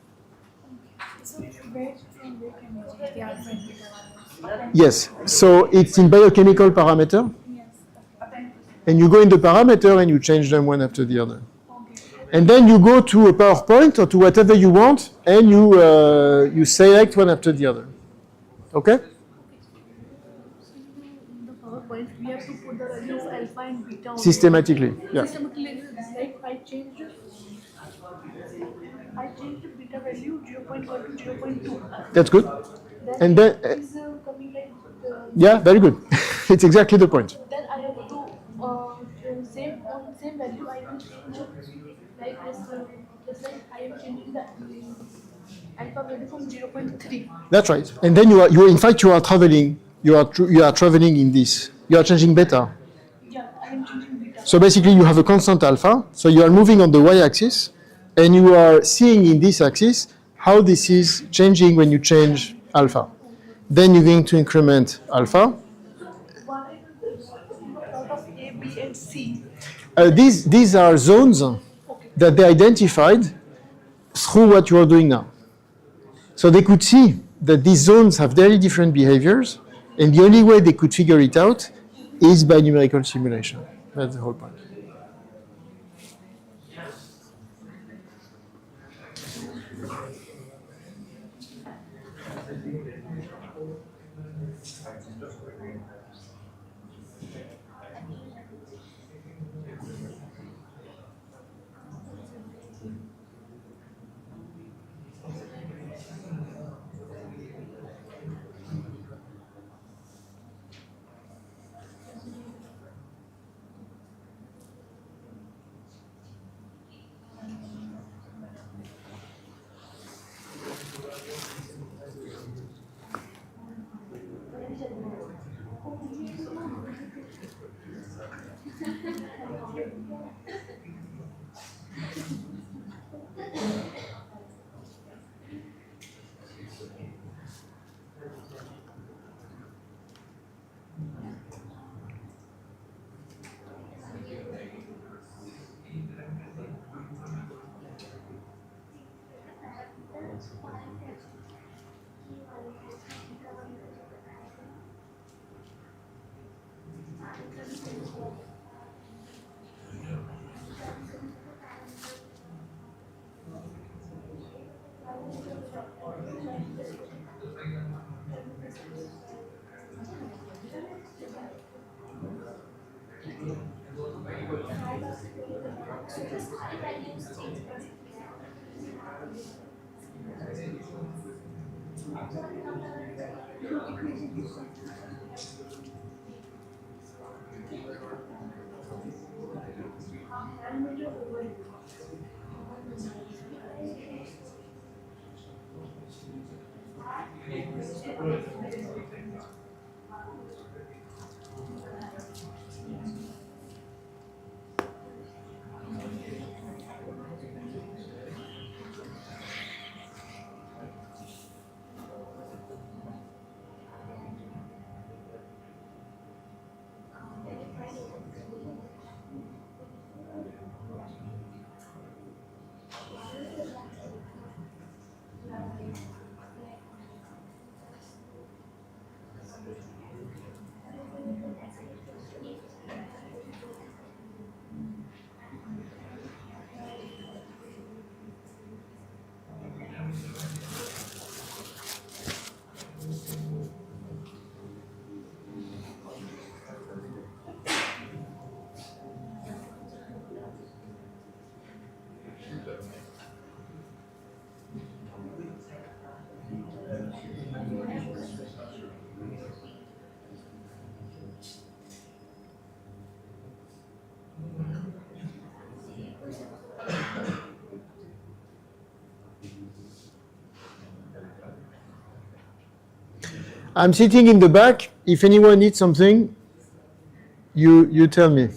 Speaker 5: So where can we change the alpha and beta values?
Speaker 1: Yes, so it's in biochemical parameter,
Speaker 5: Yes. Okay.
Speaker 1: and you go in the parameter and you change them one after the other. And then you go to a PowerPoint or to whatever you want, and you select one after the other. Okay?
Speaker 5: In the PowerPoint, we have to put the value of alpha and beta on
Speaker 1: Systematically, yeah.
Speaker 5: Systematically, like I changed the beta value 0.1 to 0.2.
Speaker 1: That's good. And then,
Speaker 5: It is coming like
Speaker 1: yeah, very good. It's exactly the point.
Speaker 5: then I have to same value I will change like this just like I am changing the alpha value from 0.3.
Speaker 1: That's right. And then in fact you are traveling. You are traveling in this. You are changing beta.
Speaker 5: Yeah, I am changing beta.
Speaker 1: So basically you have a constant alpha. So you are moving on the y-axis, and you are seeing in this axis how this is changing when you change alpha. Then you're going to increment alpha.
Speaker 5: Why out of A, B, and C?
Speaker 1: These are zones that they identified through what you are doing now. So they could see that these zones have very different behaviors, and the only way they could figure it out is by numerical simulation. That's the whole point. I'm sitting in the back. If anyone needs something, you tell me.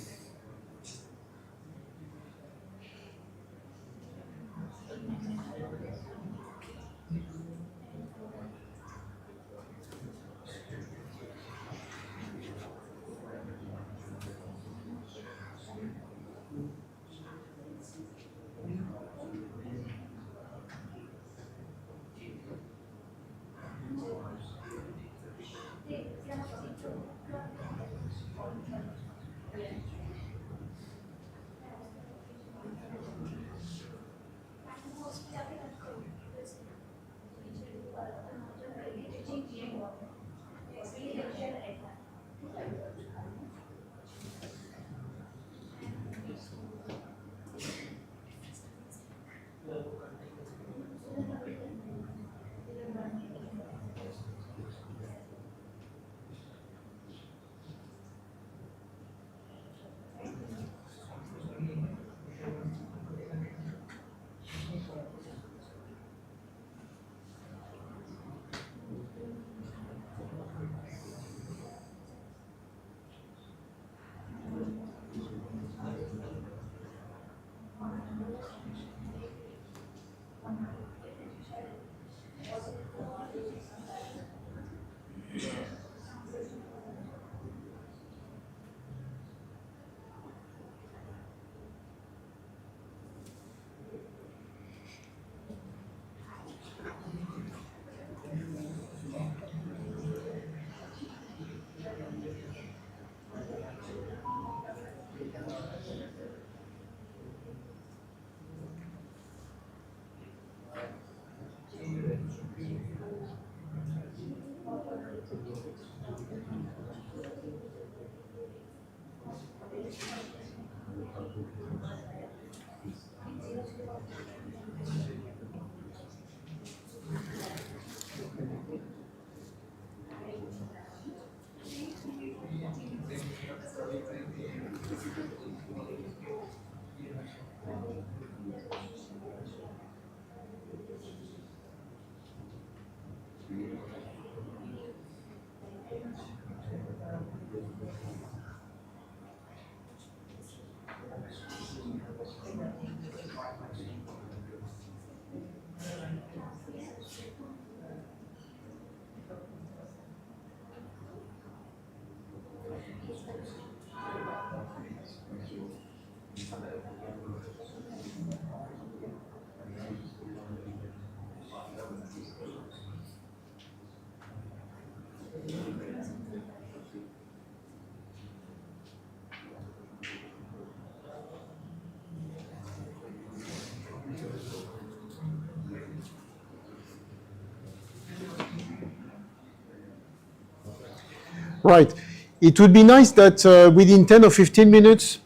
Speaker 1: Right. It would be nice that within 10 or 15 minutes,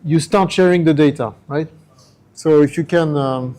Speaker 1: you start sharing the data, right? So if you can...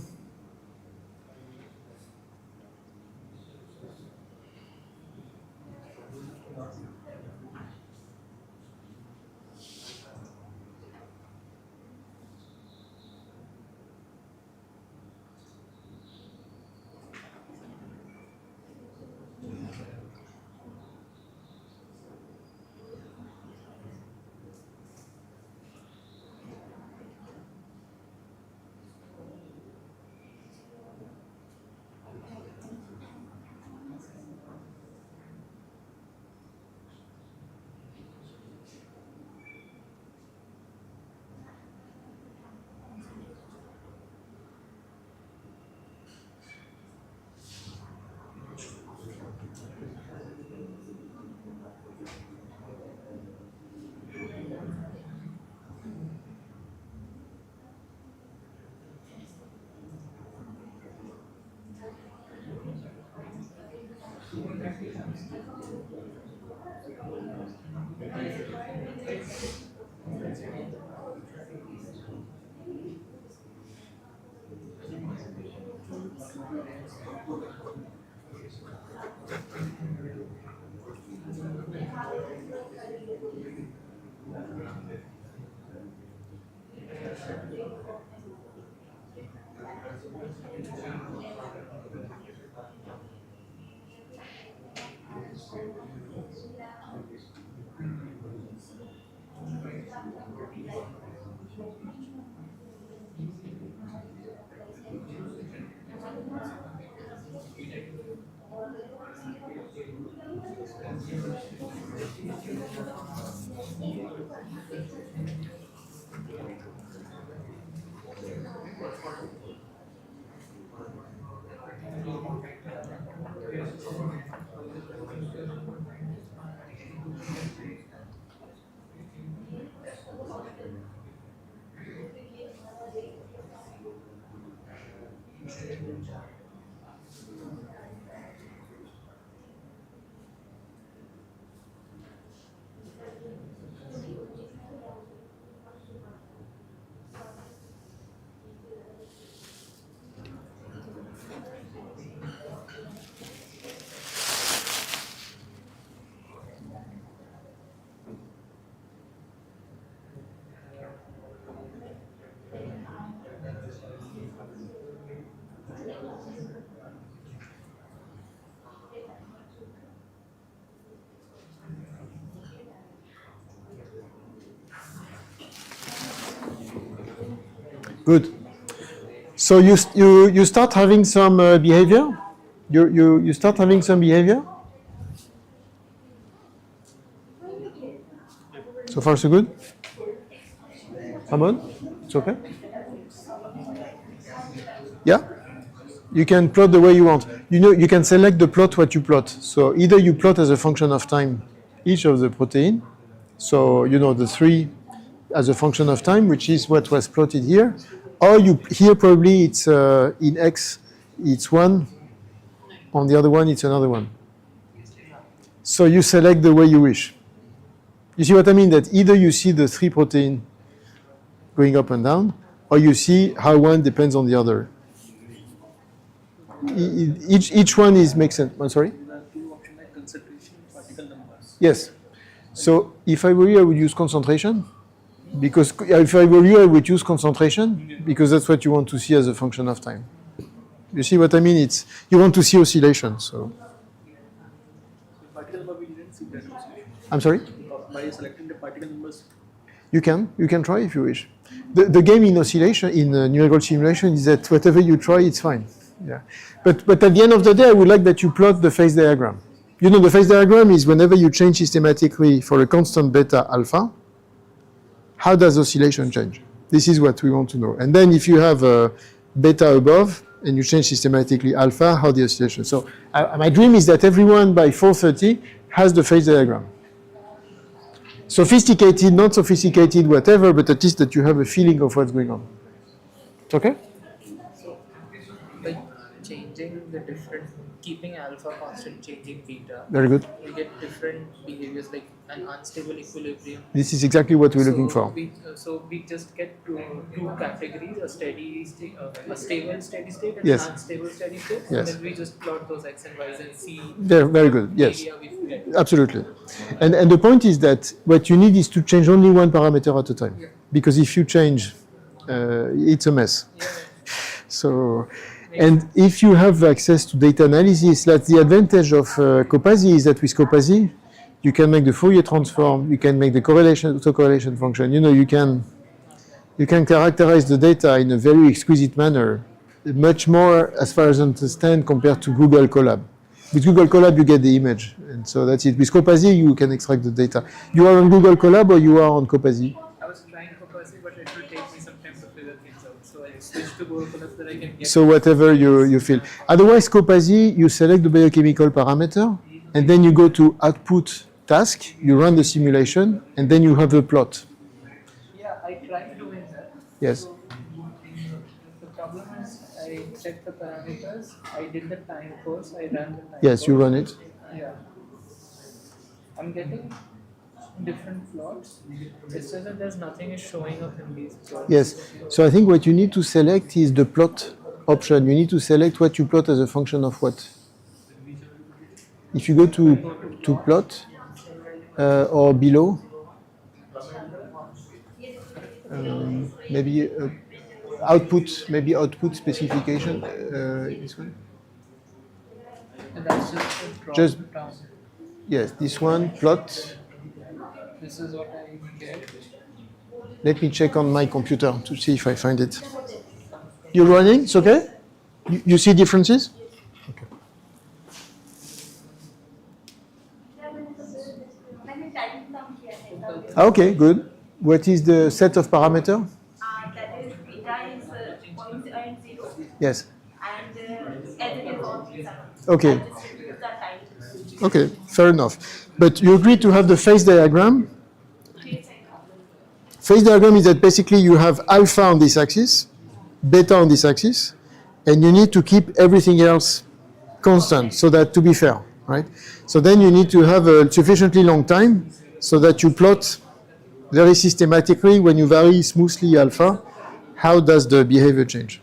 Speaker 1: Good. So you start having some behavior? You start having some behavior? So far so good? Ramon? It's okay? Yeah? You can plot the way you want. You know, you can select the plot what you plot. So either you plot as a function of time each of the protein. So, you know, the 3 as a function of time, which is what was plotted here. Or you here probably it's in X, it's 1. On the other one, it's another one. So you select the way you wish. You see what I mean? That either you see the 3 protein going up and down, or you see how one depends on the other. Each one makes sense. I'm sorry?
Speaker 10: There are 2 options like concentration, particle numbers.
Speaker 1: Yes. So if I were you, I would use concentration. Because if I were you, I would use concentration, because that's what you want to see as a function of time. You see what I mean? It's you want to see oscillation. So
Speaker 10: Particle number we didn't see that oscillation.
Speaker 1: I'm sorry?
Speaker 10: By selecting the particle numbers.
Speaker 1: You can try if you wish. The game in oscillation, in numerical simulation, is that whatever you try, it's fine. Yeah. But at the end of the day, I would like that you plot the phase diagram. You know, the phase diagram is whenever you change systematically for a constant beta alpha, how does oscillation change? This is what we want to know. And then if you have a beta above and you change systematically alpha, how the oscillation. So my dream is that everyone by 4:30 has the phase diagram. Sophisticated, not sophisticated, whatever, but at least that you have a feeling of what's going on. Okay?
Speaker 3: So, by changing the different keeping alpha constant, changing beta,
Speaker 1: Very good.
Speaker 3: we get different behaviors like an unstable equilibrium.
Speaker 1: This is exactly what we're looking for.
Speaker 3: So we just get two categories: a steady state, a stable steady state, and
Speaker 1: Yes.
Speaker 3: an unstable steady state.
Speaker 1: Yes.
Speaker 3: And then we just plot those x and y's and see
Speaker 1: Very, very good. Yes.
Speaker 3: area we get.
Speaker 1: Absolutely. And the point is that what you need is to change only one parameter at a time.
Speaker 3: Yeah.
Speaker 1: Because if you change, it's a mess.
Speaker 3: Yeah.
Speaker 1: So, and if you have access to data analysis, that's the advantage of Copasi, is that with Copasi, you can make the Fourier transform, you can make the correlation, autocorrelation function. You know, you can characterize the data in a very exquisite manner, much more, as far as I understand, compared to Google Colab. With Google Colab, you get the image, and so that's it. With Copasi, you can extract the data. You are on Google Colab or you are on Copasi?
Speaker 3: I was trying Copasi, but it will take me some time to figure things out. So I switched to Google Colab that I can get.
Speaker 1: So whatever you feel. Otherwise, Copasi, you select the biochemical parameter, and then you go to output task, you run the simulation, and then you have the plot.
Speaker 3: Yeah, I tried doing that.
Speaker 1: Yes.
Speaker 3: So, the problem is I checked the parameters, I did the time course, I ran the time
Speaker 1: Yes, you
Speaker 3: course.
Speaker 1: run it.
Speaker 3: Yeah. I'm getting different plots. It says that there's nothing is showing up in these plots.
Speaker 1: Yes. So I think what you need to select is the plot option. You need to select what you plot as a function of what. If you go to plot or below, maybe output specification. This one.
Speaker 3: And that's just a drop
Speaker 1: Just-
Speaker 3: down.
Speaker 1: Yes, this one plot.
Speaker 3: This is what I get.
Speaker 1: Let me check on my computer to see if I find it. You're running? It's okay? You see differences? Okay.
Speaker 6: मैंने time कम किया है तब
Speaker 1: Okay, good. What is the set of parameter?
Speaker 6: that is beta is 0.0
Speaker 1: Yes.
Speaker 6: and as it is on beta.
Speaker 1: Okay.
Speaker 6: I just reduce the time.
Speaker 1: Okay, fair enough. But you agree to have the phase diagram. Phase diagram is that basically you have alpha on this axis, beta on this axis, and you need to keep everything else constant so that to be fair, right? So then you need to have a sufficiently long time so that you plot very systematically when you vary smoothly alpha, how does the behavior change?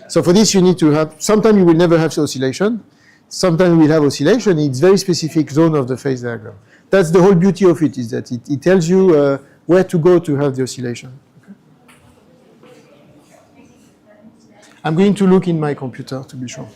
Speaker 1: So for this you need to have, sometimes you will never have oscillation, sometimes you will have oscillation in its very specific zone of the phase diagram. That's the whole beauty of it, is that it tells you where to go to have the oscillation. I'm going to look in my computer to be sure.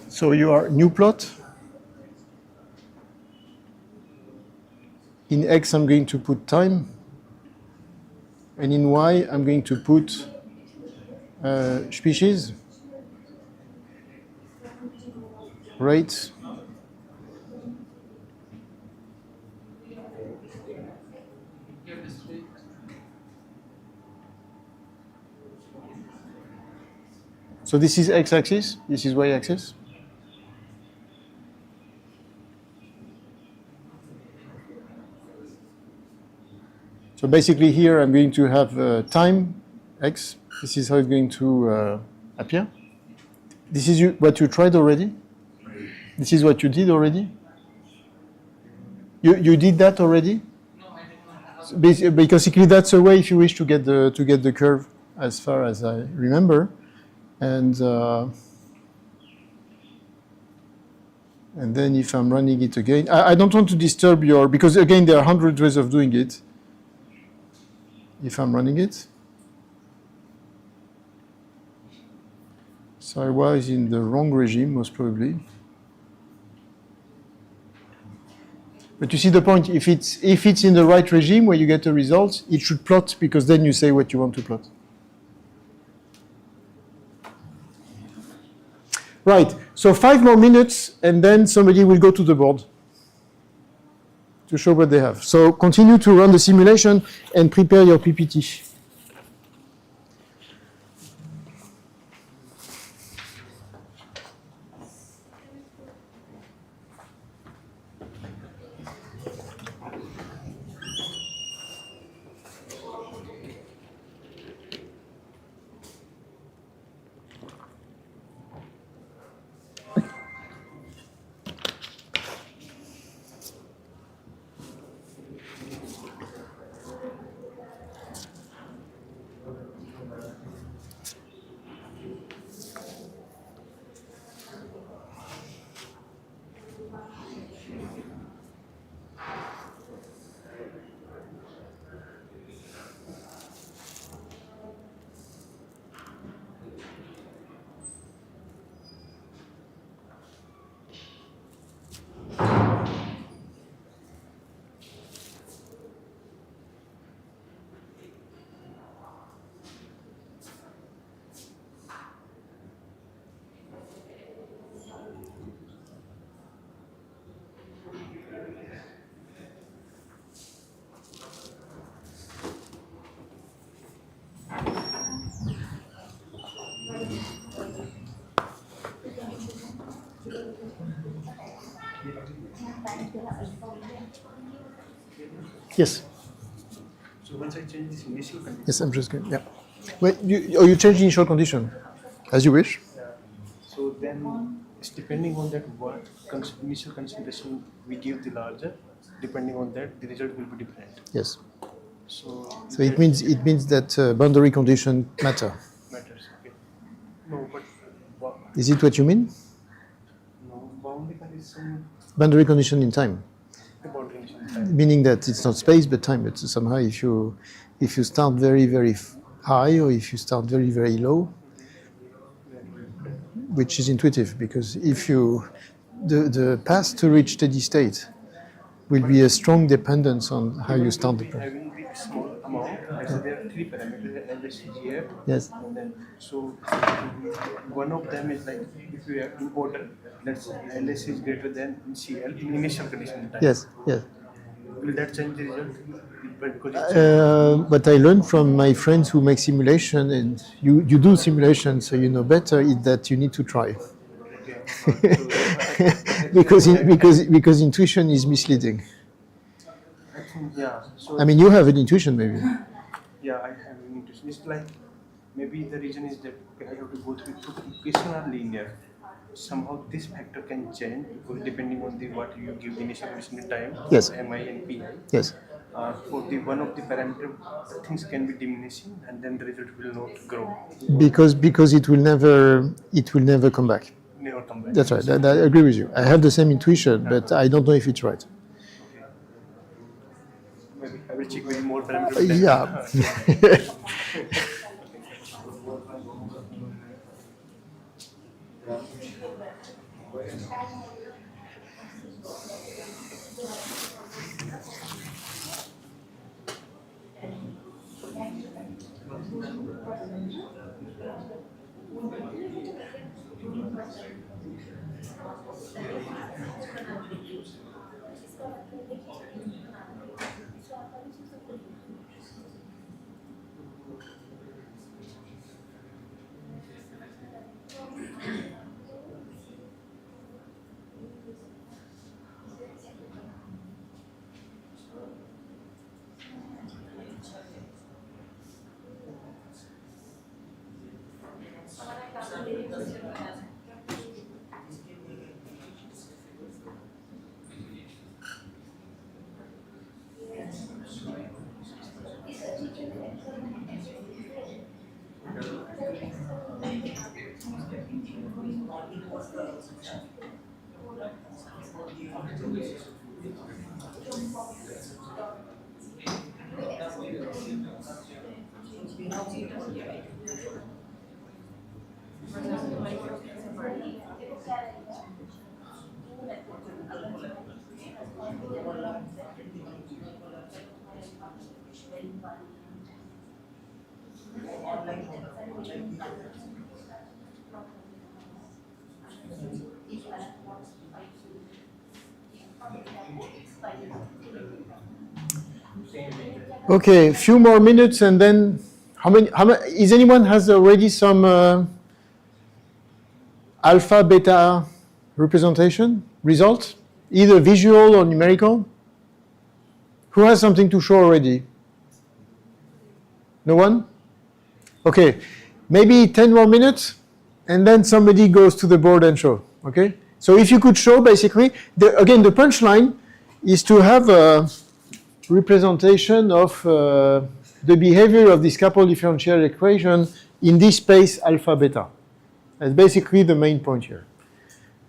Speaker 1: So your new plot, in X I'm going to put time, and in Y I'm going to put species, rate,
Speaker 3: Here this
Speaker 1: So this is x-axis, this is y-axis. So basically here I'm going to have time, x. This is how it's going to appear. This is what you tried already? This is what you did already? You did that already?
Speaker 3: No, I did not.
Speaker 1: So basically that's a way if you wish to get the curve as far as I remember. And then if I'm running it again, I don't want to disturb because again there are 100 ways of doing it. If I'm running it. So I was in the wrong regime, most probably. But you see the point, if it's in the right regime where you get a result, it should plot because then you say what you want to plot. Right, so 5 more minutes and then somebody will go to the board to show what they have. So continue to run the simulation and prepare your PPT. Yes.
Speaker 7: So once I change this initial condition.
Speaker 1: Yes, I'm just going. Yeah. Well, you change the initial condition as you wish.
Speaker 7: So then it's depending on that what initial concentration we give the larger, depending on that the result will be different.
Speaker 1: Yes.
Speaker 7: So
Speaker 1: it means that boundary condition matter.
Speaker 7: Matters. Okay. No, but
Speaker 1: Is it what you mean?
Speaker 7: no boundary condition.
Speaker 1: Boundary condition in time.
Speaker 7: The boundary condition in time.
Speaker 1: Meaning that it's not space but time. But somehow if you start very very high or if you start very very low, which is intuitive because if the path to reach steady state will be a strong dependence on how you start the process.
Speaker 7: Having the small amount, so there are 3 parameters, LS is here.
Speaker 1: Yes.
Speaker 7: And then so one of them is like if we are in order, let's say LS is greater than CL in initial condition time.
Speaker 1: Yes. Yes.
Speaker 7: Will that change the result?
Speaker 1: But I learned from my friends who make simulation, and you do simulation, so you know better, is that you need to try. because intuition is misleading.
Speaker 7: I think, yeah. So
Speaker 1: I mean, you have an intuition, maybe.
Speaker 7: Yeah, I have an intuition. It's like maybe the reason is that I have to go through equation are linear. Somehow this factor can change because depending on the what you give the initial condition time.
Speaker 1: Yes.
Speaker 7: Mi and pi.
Speaker 1: Yes.
Speaker 7: For the one of the parameter, things can be diminishing, and then the result will not grow.
Speaker 1: Because it will never come back.
Speaker 7: Never come back.
Speaker 1: That's right. I agree with you. I have the same intuition, but I don't know if it's right.
Speaker 7: Okay. Maybe I will check with more parameters.
Speaker 1: Yeah. Okay, a few more minutes and then how many is anyone has already some alpha beta representation result, either visual or numerical? Who has something to show already? No one? Okay, maybe 10 more minutes and then somebody goes to the board and show, okay? So if you could show basically, again the punchline is to have a representation of the behavior of this couple differential equation in this space alpha beta. That's basically the main point here.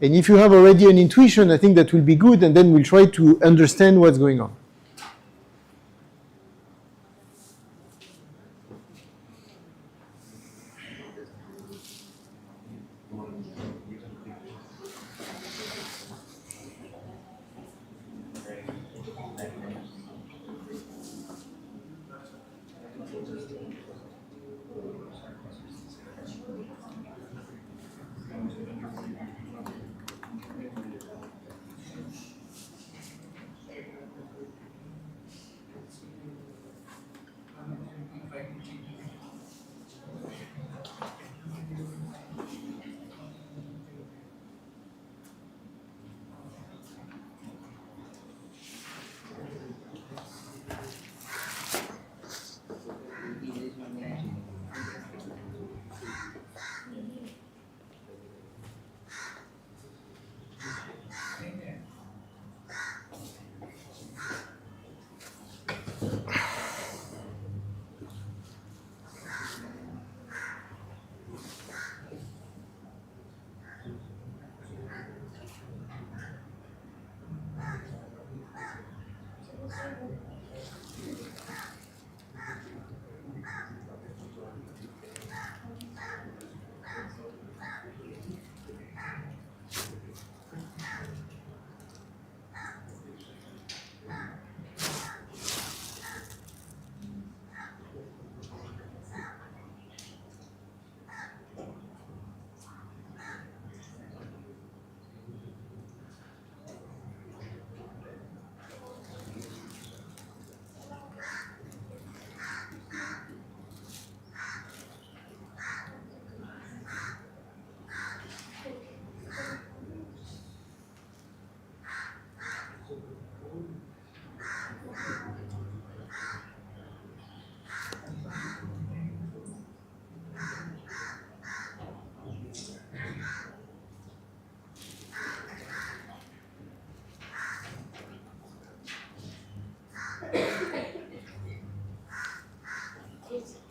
Speaker 1: And if you have already an intuition, I think that will be good, and then we'll try to understand what's going on.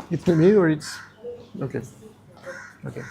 Speaker 1: It's me or it's okay. Okay.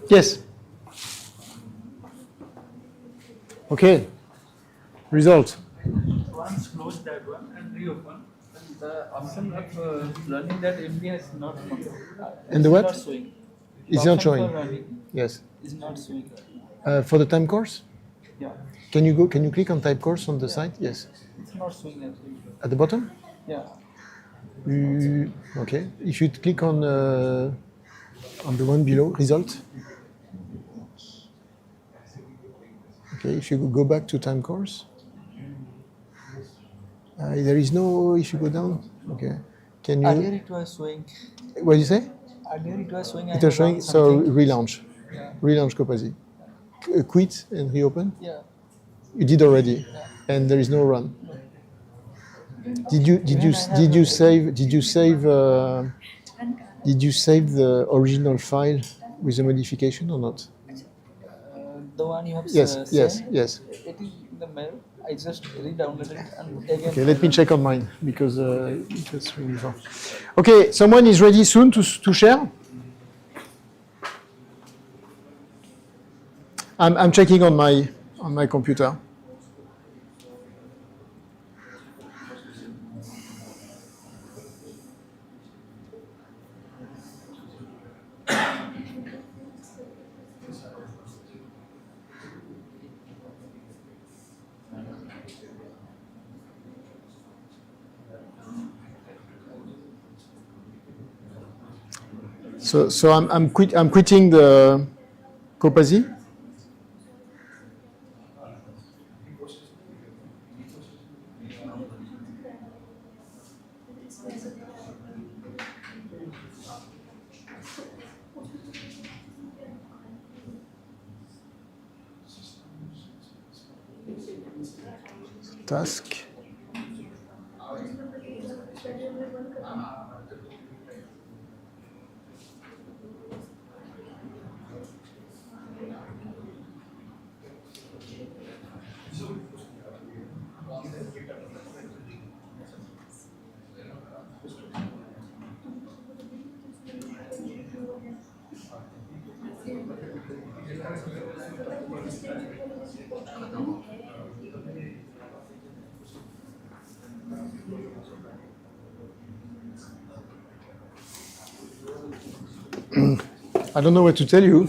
Speaker 1: Yes. Okay. Result.
Speaker 3: Once close that one and reopen, the option of learning that MD has not
Speaker 1: And the what?
Speaker 3: not showing.
Speaker 1: It's
Speaker 3: The
Speaker 1: not
Speaker 3: option
Speaker 1: showing.
Speaker 3: for running
Speaker 1: Yes.
Speaker 3: is not showing.
Speaker 1: For the time course?
Speaker 3: Yeah,
Speaker 1: Can you click on type course on the site? Yes.
Speaker 3: it's not showing actually.
Speaker 1: At the bottom?
Speaker 3: Yeah.
Speaker 1: Okay. If you click on the one below, result. Okay, if you go back to time course. There is no, if you go down, okay. Can
Speaker 3: Earlier
Speaker 1: you,
Speaker 3: it was showing.
Speaker 1: what did you say?
Speaker 3: Earlier it was showing.
Speaker 1: It was showing, so relaunch.
Speaker 3: Yeah.
Speaker 1: Relaunch Copazi. Quit and reopen.
Speaker 3: Yeah.
Speaker 1: You did already, and there is no run. Did you save the original file with the modification or not?
Speaker 3: The one you have
Speaker 1: Yes,
Speaker 3: sent,
Speaker 1: yes.
Speaker 3: It is in the mail. I just re-downloaded it and again.
Speaker 1: Okay, let me check on mine because it was really far. Okay, someone is ready soon to share? I'm checking on my computer. So I'm quitting the Copazi. Task. I don't know what to tell you.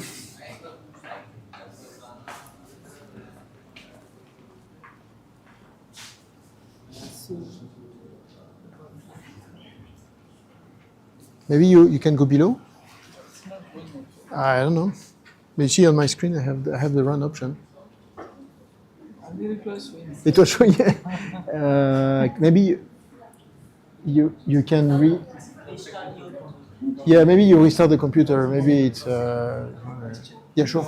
Speaker 1: Maybe you can go below. I don't know. But you see on my screen, I have the run option. It was showing. Maybe you can Yeah, maybe you restart the computer. Maybe it's. Yeah, sure.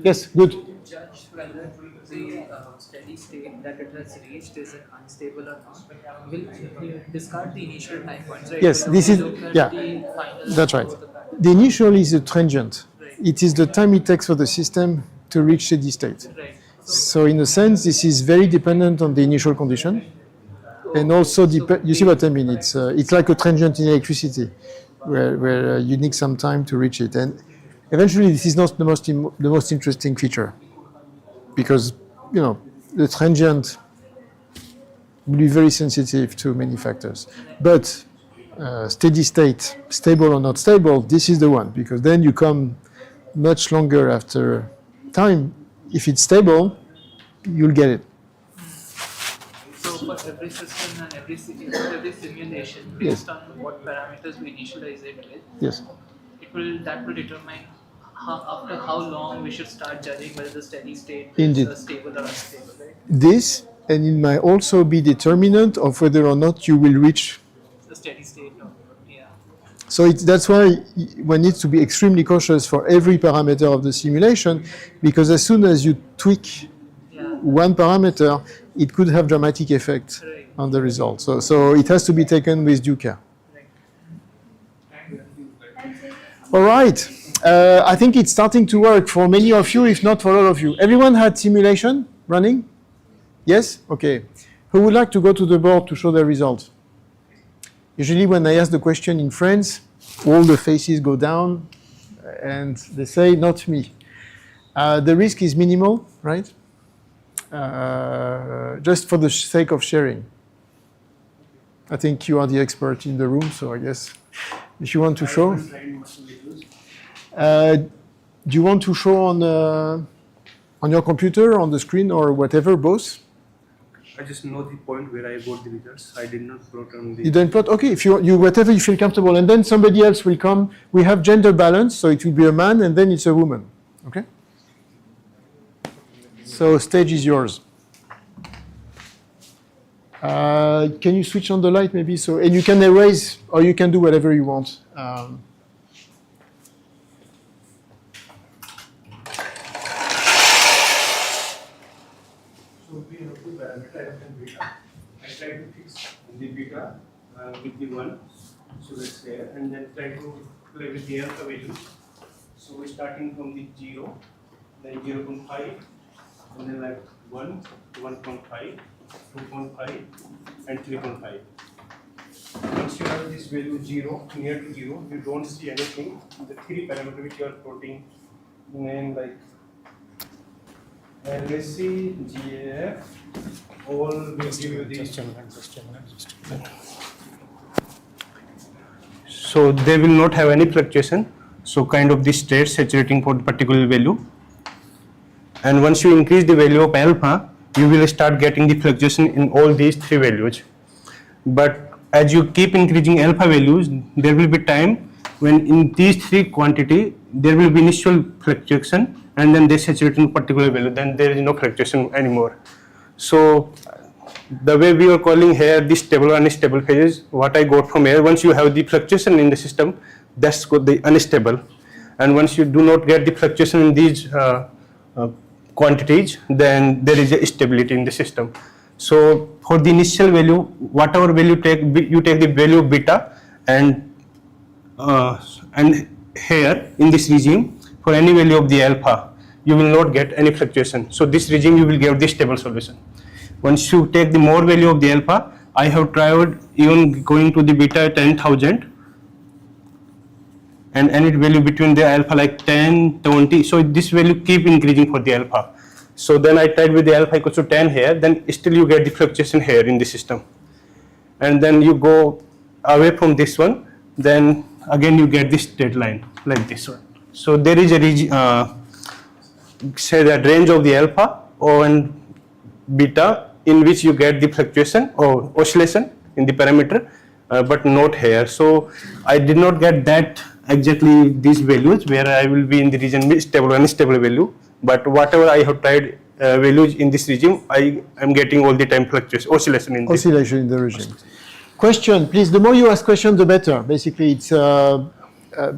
Speaker 1: Yes, good.
Speaker 3: Judge whether the steady state that it has reached is unstable or not. Will discard the initial time points, right?
Speaker 1: Yes, this is. Yeah, that's right. The initial is a transient. It is the time it takes for the system to reach steady state.
Speaker 3: Right.
Speaker 1: So in a sense, this is very dependent on the initial condition, and also you see what I mean. It's like a transient in electricity, where you need some time to reach it, and eventually this is not the most interesting feature, because the transient will be very sensitive to many factors, but steady state, stable or not stable, this is the one, because then you come much longer after time. If it's stable, you'll get it.
Speaker 3: So for every system and every simulation, based on what parameters we initialize it with,
Speaker 1: Yes.
Speaker 3: That will determine after how long we should start judging whether the steady state
Speaker 1: Indeed.
Speaker 3: is stable or unstable, right?
Speaker 1: This and it might also be determinant of whether or not you will reach.
Speaker 3: The steady state. Yeah.
Speaker 1: So that's why one needs to be extremely cautious for every parameter of the simulation, because as soon as you tweak one parameter, it could have dramatic effect on the result. So it has to be taken with due care. All right. I think it's starting to work for many of you, if not for all of you. Everyone had simulation running? Yes? Okay. Who would like to go to the board to show their results? Usually when I ask the question in France, all the faces go down and they say, not me. The risk is minimal, right? Just for the sake of sharing. I think you are the expert in the room, so I guess if you want to show. Do you want to show on your computer, on the screen, or whatever, both?
Speaker 7: I just know the point where I got the results. I did not plot on the.
Speaker 1: You don't plot? Okay, if you whatever you feel comfortable, and then somebody else will come. We have gender balance, so it will be a man, and then it's a woman. Okay. So stage is yours. Can you switch on the light, maybe? So, and you can erase, or you can do whatever you want.
Speaker 2: So we have two parameters alpha and beta. I try to fix the beta with the 1. So let's say, and then try to play with the alpha values. So we're starting from the 0, then 0.5, and then like 1, 1.5, 2.5, and 3.5. Once you have this value 0, near to 0, you don't see anything. The 3 parameter which you are plotting, name like LSC, GAF, all will give you the. So they will not have any fluctuation. So kind of the state saturating for the particular value. And once you increase the value of alpha, you will start getting the fluctuation in all these 3 values. But as you keep increasing alpha values, there will be time when in these 3 quantity, there will be initial fluctuation, and then they saturate in particular value, then there is no fluctuation anymore. So the way we are calling here the stable or unstable phases, what I got from here, once you have the fluctuation in the system, that's called the unstable. And once you do not get the fluctuation in these quantities, then there is a stability in the system. So for the initial value, whatever value you take the value of beta, and here in this regime, for any value of the alpha, you will not get any fluctuation. So this regime you will get the stable solution. Once you take the more value of the alpha, I have tried even going to the beta 10,000 and any value between the alpha like 10, 20. So this value keep increasing for the alpha. So then I tried with the alpha equals to 10 here, then still you get the fluctuation here in the system. And then you go away from this one, then again you get this straight line like this one. So there is a say that range of the alpha and beta in which you get the fluctuation or oscillation in the parameter, but not here. So I did not get that exactly these values where I will be in the region with stable and unstable value, but whatever I have tried values in this regime, I am getting all the time fluctuation, oscillation in
Speaker 1: the regime. Question, please. The more you ask questions, the better. Basically, it's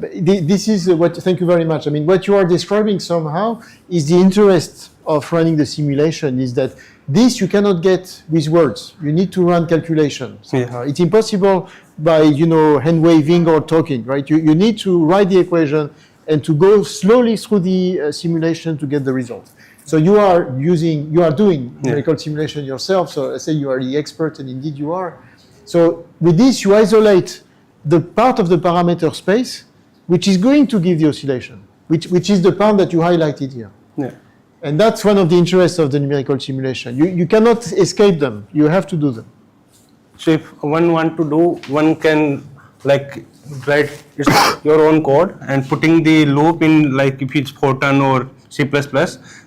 Speaker 1: this is what. Thank you very much. I mean, what you are describing somehow is the interest of running the simulation. Is that this you cannot get with words. You need to run calculations.
Speaker 2: Yeah.
Speaker 1: It's impossible by hand waving or talking, right? You need to write the equation and to go slowly through the simulation to get the result. So you are doing numerical simulation yourself. So I say you are the expert, and indeed you are. So with this, you isolate the part of the parameter space which is going to give the oscillation, which is the part that you highlighted here.
Speaker 2: Yeah.
Speaker 1: And that's one of the interests of the numerical simulation. You cannot escape them. You have to do them.
Speaker 2: So if one want to do, one can like write your own code and putting the loop in, like if it's Fortran or C++.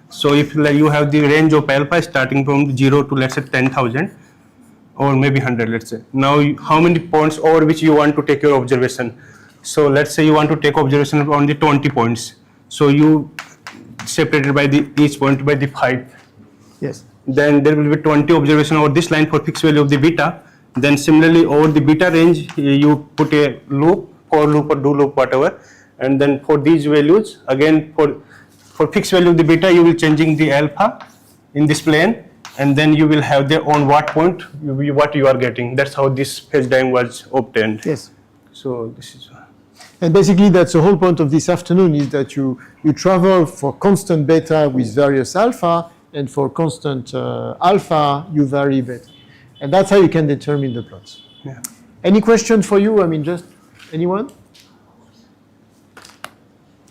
Speaker 2: So if like you have the range of alpha starting from 0 to let's say 10,000 or maybe 100, let's say. Now how many points over which you want to take your observation? So let's say you want to take observation on the 20 points. So you separated by each point by the 5.
Speaker 1: Yes.
Speaker 2: then there will be 20 observation over this line for fixed value of the beta. Then similarly over the beta range, you put a loop, for loop or do loop, whatever. And then for these values, again for fixed value of the beta, you will changing the alpha in this plane, and then you will have there on what point what you are getting. That's how this phase diagram was obtained.
Speaker 1: Yes.
Speaker 2: So this is.
Speaker 1: And basically, that's the whole point of this afternoon, is that you travel for constant beta with various alpha, and for constant alpha, you vary beta. And that's how you can determine the plots.
Speaker 2: Yeah.
Speaker 1: Any question for you? I mean, just anyone?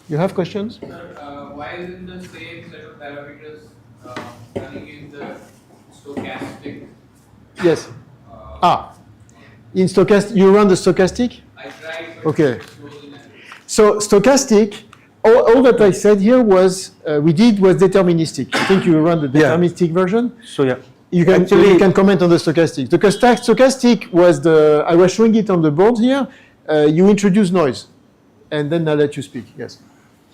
Speaker 1: You have questions?
Speaker 11: Sir, why isn't the same set of parameters running in the stochastic?
Speaker 1: Yes. In stochastic, you run the stochastic?
Speaker 11: I tried, but
Speaker 1: Okay.
Speaker 11: it goes in and
Speaker 1: So stochastic, all that I said here was, was deterministic. I think you run the deterministic version.
Speaker 2: So yeah.
Speaker 1: You can
Speaker 2: Actually-
Speaker 1: you can comment on the stochastic. The stochastic was I was showing it on the board here. You introduce noise, and then I'll let you speak. Yes.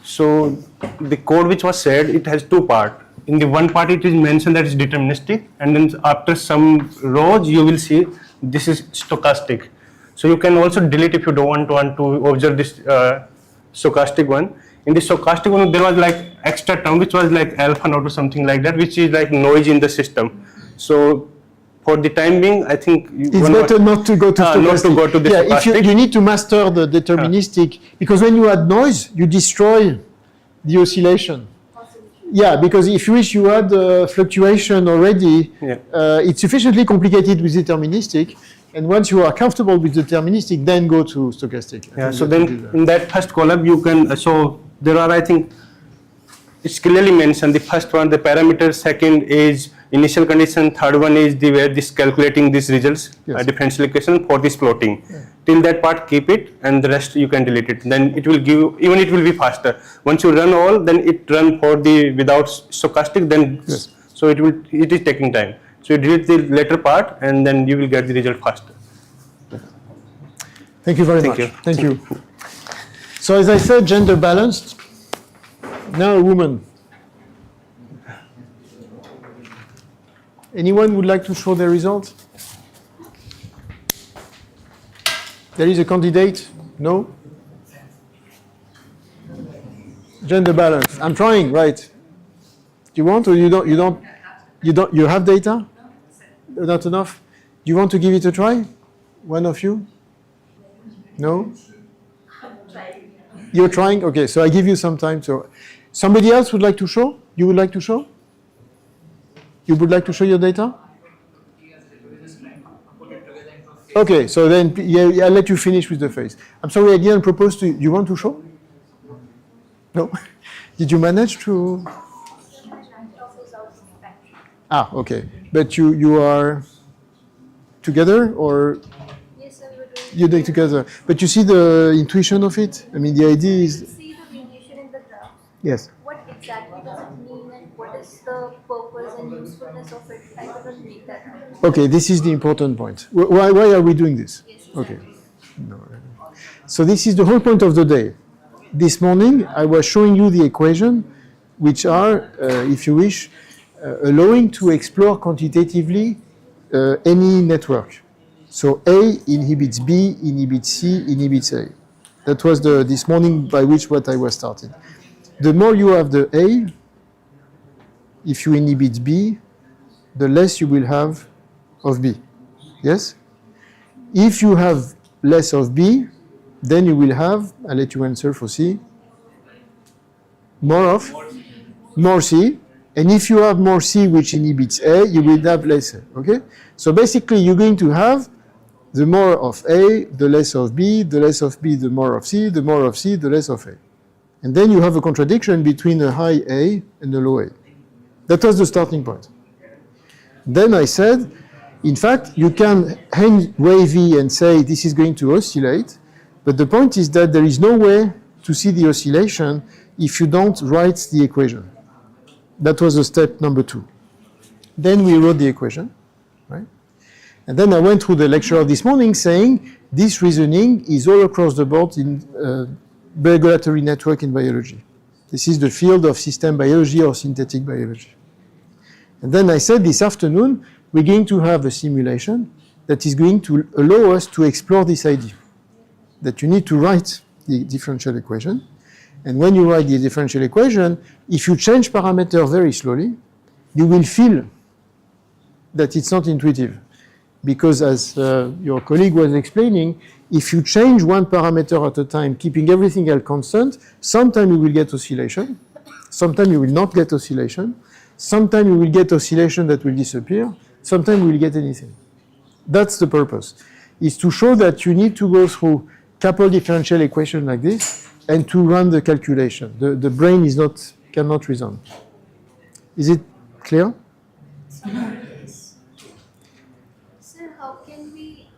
Speaker 2: So the code which was said, it has two parts. In the one part, it is mentioned that it's deterministic, and then after some rows, you will see this is stochastic. So you can also delete if you don't want to observe this stochastic one. In the stochastic one, there was like extra term which was like alpha naught or something like that, which is like noise in the system. So for the time being, I think
Speaker 1: It's better not to go to stochastic.
Speaker 2: not to go to the
Speaker 1: If
Speaker 2: stochastic.
Speaker 1: you need to master the deterministic, because when you add noise, you destroy the oscillation. Yeah, because if you wish you add fluctuation already, it's sufficiently complicated with deterministic, and once you are comfortable with deterministic, then go to stochastic.
Speaker 2: Yeah, so then in that first column you can, so there are, I think, it's clearly mentioned, the first one, the parameter, second is initial condition, third one is the where this calculating these results,
Speaker 1: Yes.
Speaker 2: differential equation, fourth is plotting. Till that part keep it, and the rest you can delete it. Then it will give, even it will be faster. Once you run all, then it run for the without stochastic, then
Speaker 1: Yes.
Speaker 2: so it is taking time. So you delete the later part, and then you will get the result faster.
Speaker 1: Thank you very
Speaker 2: Thank
Speaker 1: much.
Speaker 2: you.
Speaker 1: Thank you. So as I said, gender balanced. Now a woman. Anyone would like to show the result? There is a candidate? No? Gender balance. I'm trying, right? Do you want or you don't? You have data? Not enough? Do you want to give it a try? One of you? No? You're trying? Okay, so I give you some time. So, somebody else would like to show? You would like to show? You would like to show your data? Okay, so then I'll let you finish with the face. I'm sorry, I didn't propose to you. You want to show? No? Did you manage to? Ah, okay. But you are together or?
Speaker 5: Yes, sir, we're doing.
Speaker 1: You're doing together. But you see the intuition of it? I mean, the idea is.
Speaker 5: See the variation in the graph.
Speaker 1: Yes.
Speaker 5: What exactly does it mean, and what is the purpose and usefulness of it? I couldn't make that out.
Speaker 1: Okay, this is the important point. Why are we doing this?
Speaker 5: Yes,
Speaker 1: Okay. No. So this is the whole point of the day. This morning, I was showing you the equation, which are, if you wish, allowing to explore quantitatively any network. So A inhibits B, inhibits C, inhibits A. That was this morning by which what I was starting. The more you have the A, if you inhibit B, the less you will have of B. Yes? If you have less of B, then you will have, I'll let you answer for C, more C. And if you have more C which inhibits A, you will have less A. Okay? So basically you're going to have the more of A, the less of B, the less of B, the more of C, the more of C, the less of A. And then you have a contradiction between a high A and a low A. That was the starting point. Then I said, in fact, you can hang wavy and say this is going to oscillate, but the point is that there is no way to see the oscillation if you don't write the equation. That was the step number 2. Then we wrote the equation, right? And then I went through the lecture of this morning saying this reasoning is all across the board in regulatory network in biology. This is the field of system biology or synthetic biology. And then I said this afternoon, we're going to have a simulation that is going to allow us to explore this idea, that you need to write the differential equation. And when you write the differential equation, if you change parameter very slowly, you will feel that it's not intuitive. Because as your colleague was explaining, if you change one parameter at a time, keeping everything else constant, sometimes you will get oscillation, sometimes you will not get oscillation, sometimes you will get oscillation that will disappear, sometimes you will get anything. That's the purpose, is to show that you need to go through couple differential equation like this and to run the calculation. The brain cannot reason. Is it clear?
Speaker 12: Sir, how can we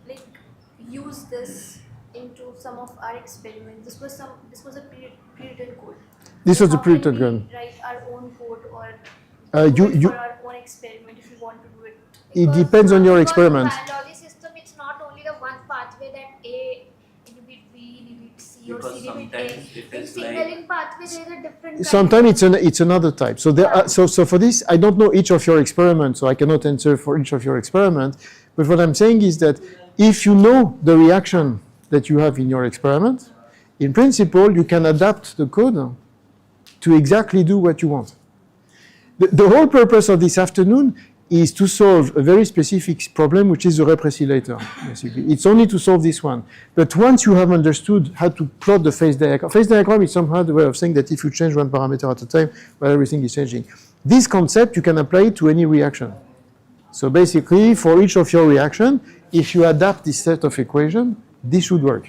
Speaker 12: use this into some of our experiments? This was a pre-written code.
Speaker 1: This was a
Speaker 12: pre-written
Speaker 1: pre-written code.
Speaker 12: Write our own code or
Speaker 1: You
Speaker 12: for our own experiment if we want to do it.
Speaker 1: It depends on your experiment.
Speaker 13: In biology system, it's not only the one pathway that A inhibit B inhibit C or
Speaker 8: Because
Speaker 13: C inhibit
Speaker 8: sometimes
Speaker 13: A.
Speaker 8: it
Speaker 13: In
Speaker 8: is
Speaker 13: signaling pathway, there is a different.
Speaker 1: Sometimes it's another type. So there are, so for this, I don't know each of your experiments, so I cannot answer for each of your experiments. But what I'm saying is that if you know the reaction that you have in your experiment, in principle, you can adapt the code to exactly do what you want. The whole purpose of this afternoon is to solve a very specific problem, which is the repressilator, basically. It's only to solve this one. But once you have understood how to plot the phase diagram is somehow the way of saying that if you change one parameter at a time, well, everything is changing. This concept, you can apply it to any reaction. So basically, for each of your reaction, if you adapt this set of equations, this should work.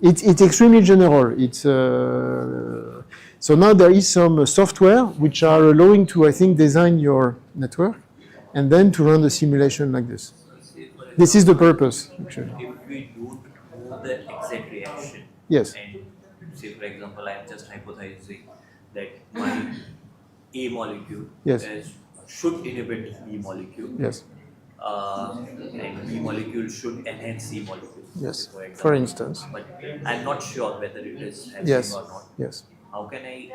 Speaker 1: It's extremely general. So now there is some software which are allowing to, I think, design your network and then to run the simulation like this. This is the purpose, actually.
Speaker 8: If we don't know the exact reaction,
Speaker 1: Yes.
Speaker 8: and say for example, I'm just hypothesizing that my A molecule
Speaker 1: Yes.
Speaker 8: should inhibit B molecule.
Speaker 1: Yes.
Speaker 8: And B molecule should enhance C molecule.
Speaker 1: Yes.
Speaker 8: For example.
Speaker 1: For instance.
Speaker 8: But I'm not sure whether it is happening
Speaker 1: Yes.
Speaker 8: or not.
Speaker 1: Yes.
Speaker 8: How can I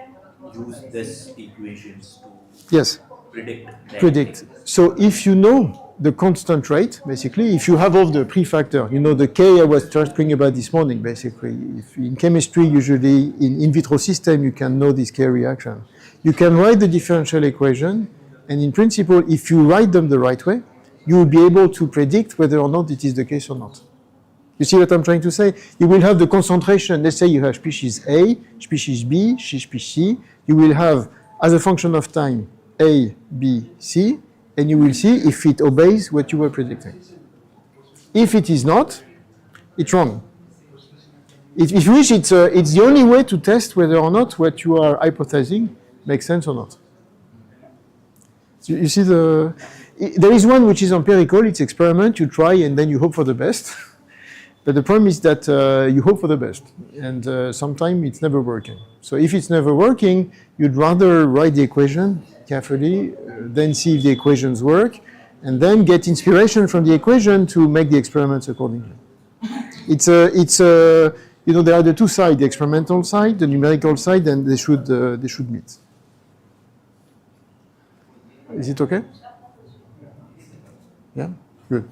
Speaker 8: use this equations to
Speaker 1: Yes.
Speaker 8: predict that
Speaker 1: Predict.
Speaker 8: thing?
Speaker 1: So if you know the constant rate, basically, if you have all the prefactor, you know the K I was talking about this morning, basically. If in chemistry, usually in vitro system, you can know this K reaction. You can write the differential equation, and in principle, if you write them the right way, you will be able to predict whether or not it is the case or not. You see what I'm trying to say? You will have the concentration. Let's say you have species A, species B, species C. You will have, as a function of time, A, B, C, and you will see if it obeys what you were predicting. If it is not, it's wrong. If you wish, it's the only way to test whether or not what you are hypothesizing makes sense or not. So you see there is one which is empirical, it's experiment, you try and then you hope for the best. But the problem is that you hope for the best, and sometimes it's never working. So if it's never working, you'd rather write the equation carefully, then see if the equations work, and then get inspiration from the equation to make the experiments accordingly. You know, there are the two sides: the experimental side, the numerical side, and they should meet. Is it okay? Yeah, good.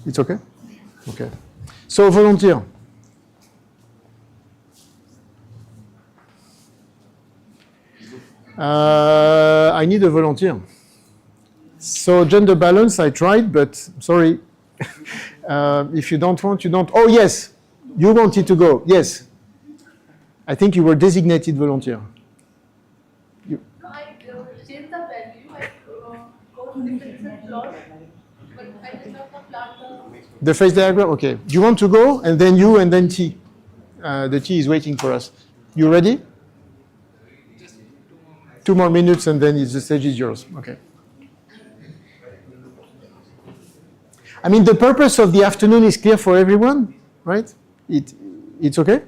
Speaker 1: It's okay. Okay. So volunteer. I need a volunteer. So gender balance, I tried, but sorry. If you don't want, you don't. Oh yes, you wanted to go. Yes. I think you were designated volunteer.
Speaker 5: I changed the value. I got different plot, but I did not plot
Speaker 1: The phase diagram. Okay. Do you want to go, and then you, and then T? The T is waiting for us. You ready? 2 more minutes, and then the stage is yours. Okay. I mean, the purpose of the afternoon is clear for everyone, right? It's okay?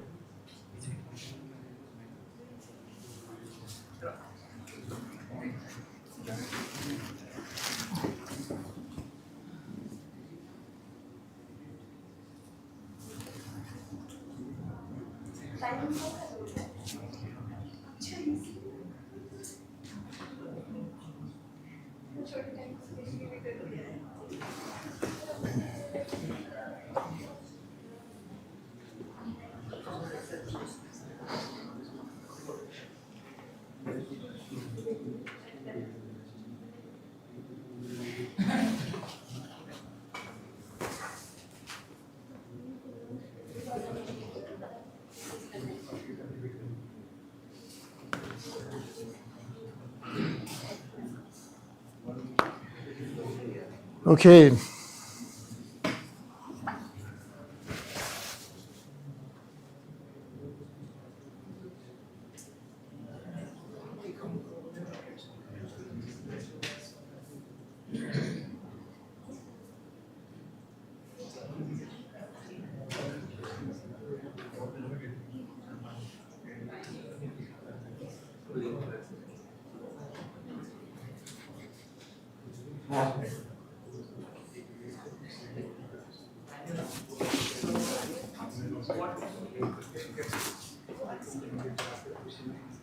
Speaker 1: Okay.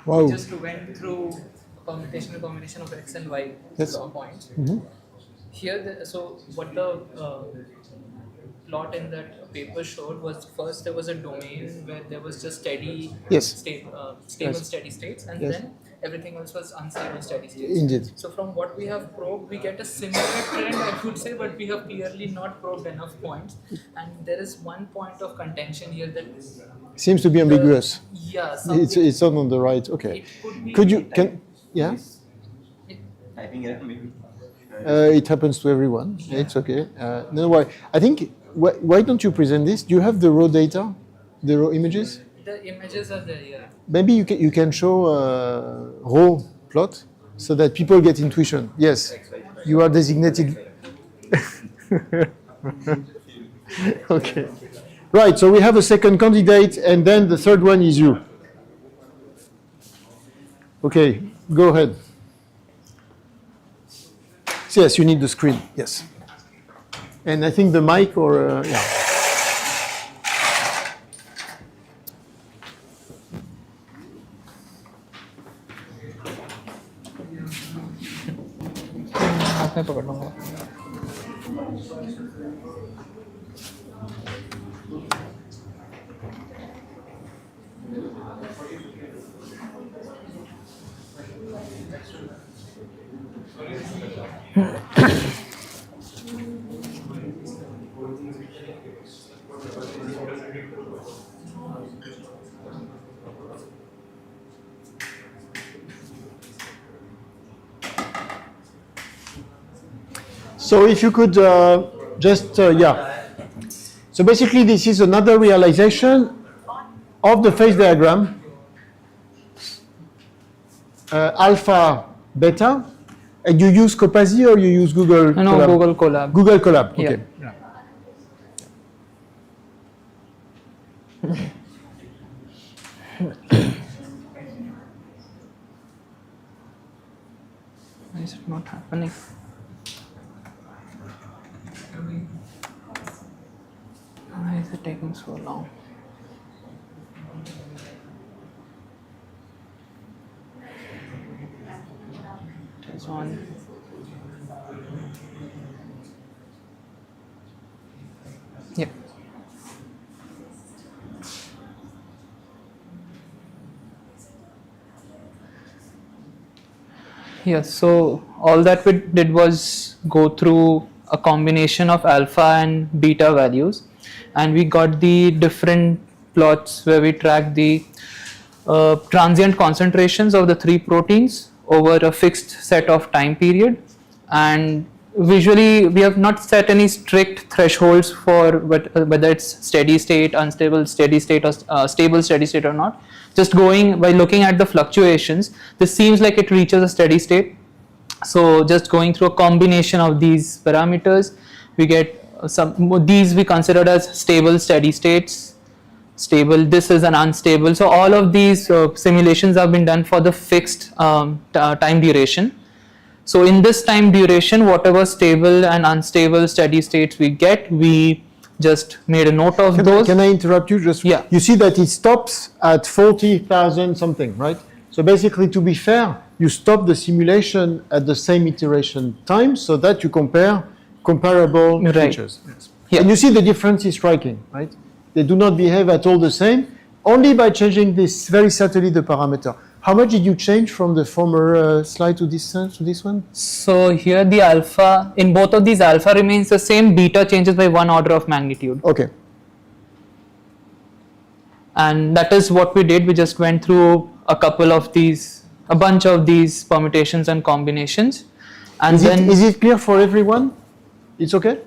Speaker 1: Wow.
Speaker 3: We just went through a computational combination of x and y points. Here, so what the plot in that paper showed was first there was a domain where there was just steady state, stable steady states, and then everything else was unstable steady states.
Speaker 1: Indeed.
Speaker 3: So from what we have probed, we get a similar trend, I would say, but we have clearly not probed enough points. And there is one point of contention here that
Speaker 1: seems to be ambiguous.
Speaker 3: Yeah,
Speaker 1: it's not on the right. Okay. Could you yeah?
Speaker 14: Typing error maybe.
Speaker 1: It happens to everyone. Yeah. It's okay. No, why? I think why don't you present this? Do you have the raw data, the raw images?
Speaker 3: The images are there. Yeah.
Speaker 1: Maybe you can show raw plot so that people get intuition. Yes, you are designated. Okay. Right. So we have a second candidate, and then the third one is you. Okay. Go ahead. Yes, you need the screen. Yes. And I think the mic or yeah.
Speaker 3: हाथ में पकड़ लूँगा।
Speaker 1: So if you could yeah. So basically this is another realization of the phase diagram, alpha, beta, and you use Copazi or you use Google
Speaker 3: No,
Speaker 1: Colab?
Speaker 3: Google Colab.
Speaker 1: Google Colab, okay.
Speaker 3: Yeah. Why is it not happening? Why is it taking so long? It is on. Yeah. Yes, so all that we did was go through a combination of alpha and beta values, and we got the different plots where we tracked the transient concentrations of the three proteins over a fixed set of time period. And visually we have not set any strict thresholds for whether it's steady state, unstable steady state, or stable steady state or not. Just going by looking at the fluctuations, this seems like it reaches a steady state. So just going through a combination of these parameters, we get these we considered as stable steady states, stable, this is an unstable. So all of these simulations have been done for the fixed time duration. So in this time duration, whatever stable and unstable steady states we get, we just made a note of those.
Speaker 1: Can I interrupt you? Just you see that it stops at 40,000 something, right? So basically, to be fair, you stop the simulation at the same iteration time so that you compare comparable
Speaker 3: Right.
Speaker 1: features.
Speaker 3: Yeah.
Speaker 1: And you see the difference is striking, right? They do not behave at all the same, only by changing this very subtly the parameter. How much did you change from the former slide to this one?
Speaker 3: So here the alpha, in both of these alpha remains the same, beta changes by 1 order of magnitude.
Speaker 1: Okay.
Speaker 3: And that is what we did. We just went through a bunch of these permutations and combinations. And
Speaker 1: Is it clear for everyone? It's okay?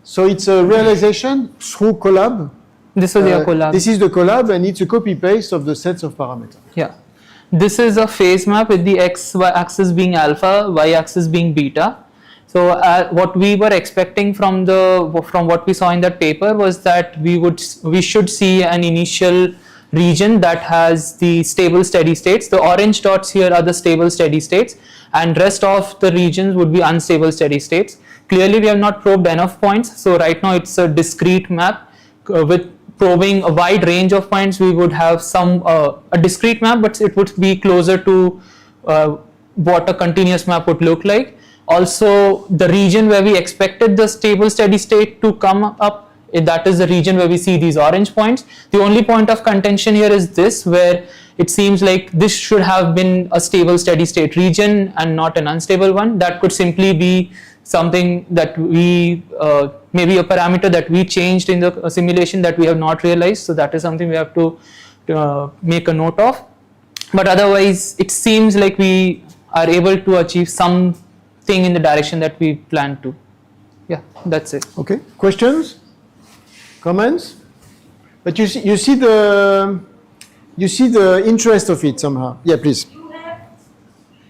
Speaker 1: So it's a realization through collab.
Speaker 3: This is your collab.
Speaker 1: This is the collab, and it's a copy-paste of the sets of parameters.
Speaker 3: Yeah. This is a phase map with the x-y axis being alpha, y-axis being beta. So what we were expecting from what we saw in that paper was that we should see an initial region that has the stable steady states. The orange dots here are the stable steady states, and rest of the regions would be unstable steady states. Clearly, we have not probed enough points. So right now it's a discrete map with probing a wide range of points. We would have a discrete map, but it would be closer to what a continuous map would look like. Also, the region where we expected the stable steady state to come up, that is the region where we see these orange points. The only point of contention here is this, where it seems like this should have been a stable steady state region and not an unstable one. That could simply be something that we, maybe a parameter that we changed in the simulation that we have not realized. So that is something we have to make a note of. But otherwise, it seems like we are able to achieve something in the direction that we plan to. Yeah, that's it.
Speaker 1: Okay, questions, comments? But you see the interest of it somehow. Yeah, please.
Speaker 6: You have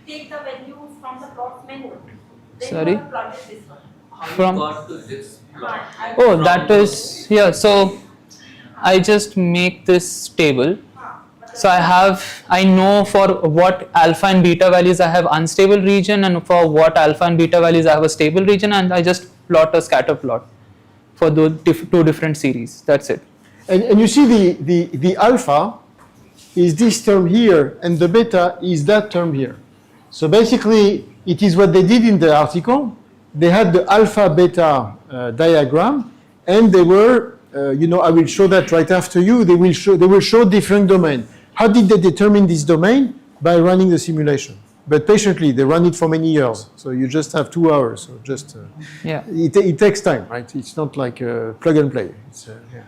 Speaker 6: take the value from the plot menu. Then
Speaker 3: Sorry?
Speaker 6: you have plotted this one.
Speaker 8: How
Speaker 3: From-
Speaker 8: you got to this plot?
Speaker 3: Oh, that is, yeah, so I just make this table. So I know for what alpha and beta values I have unstable region, and for what alpha and beta values I have a stable region, and I just plot a scatter plot for those two different series. That's it.
Speaker 1: And you see the alpha is this term here, and the beta is that term here. So basically, it is what they did in the article. They had the alpha beta diagram, and they were, I will show that right after you. They will show different domain. How did they determine this domain? By running the simulation. But patiently, they run it for many years. So you just have 2 hours. So just
Speaker 3: Yeah.
Speaker 1: it takes time, right? It's not like plug and play. It's, yeah.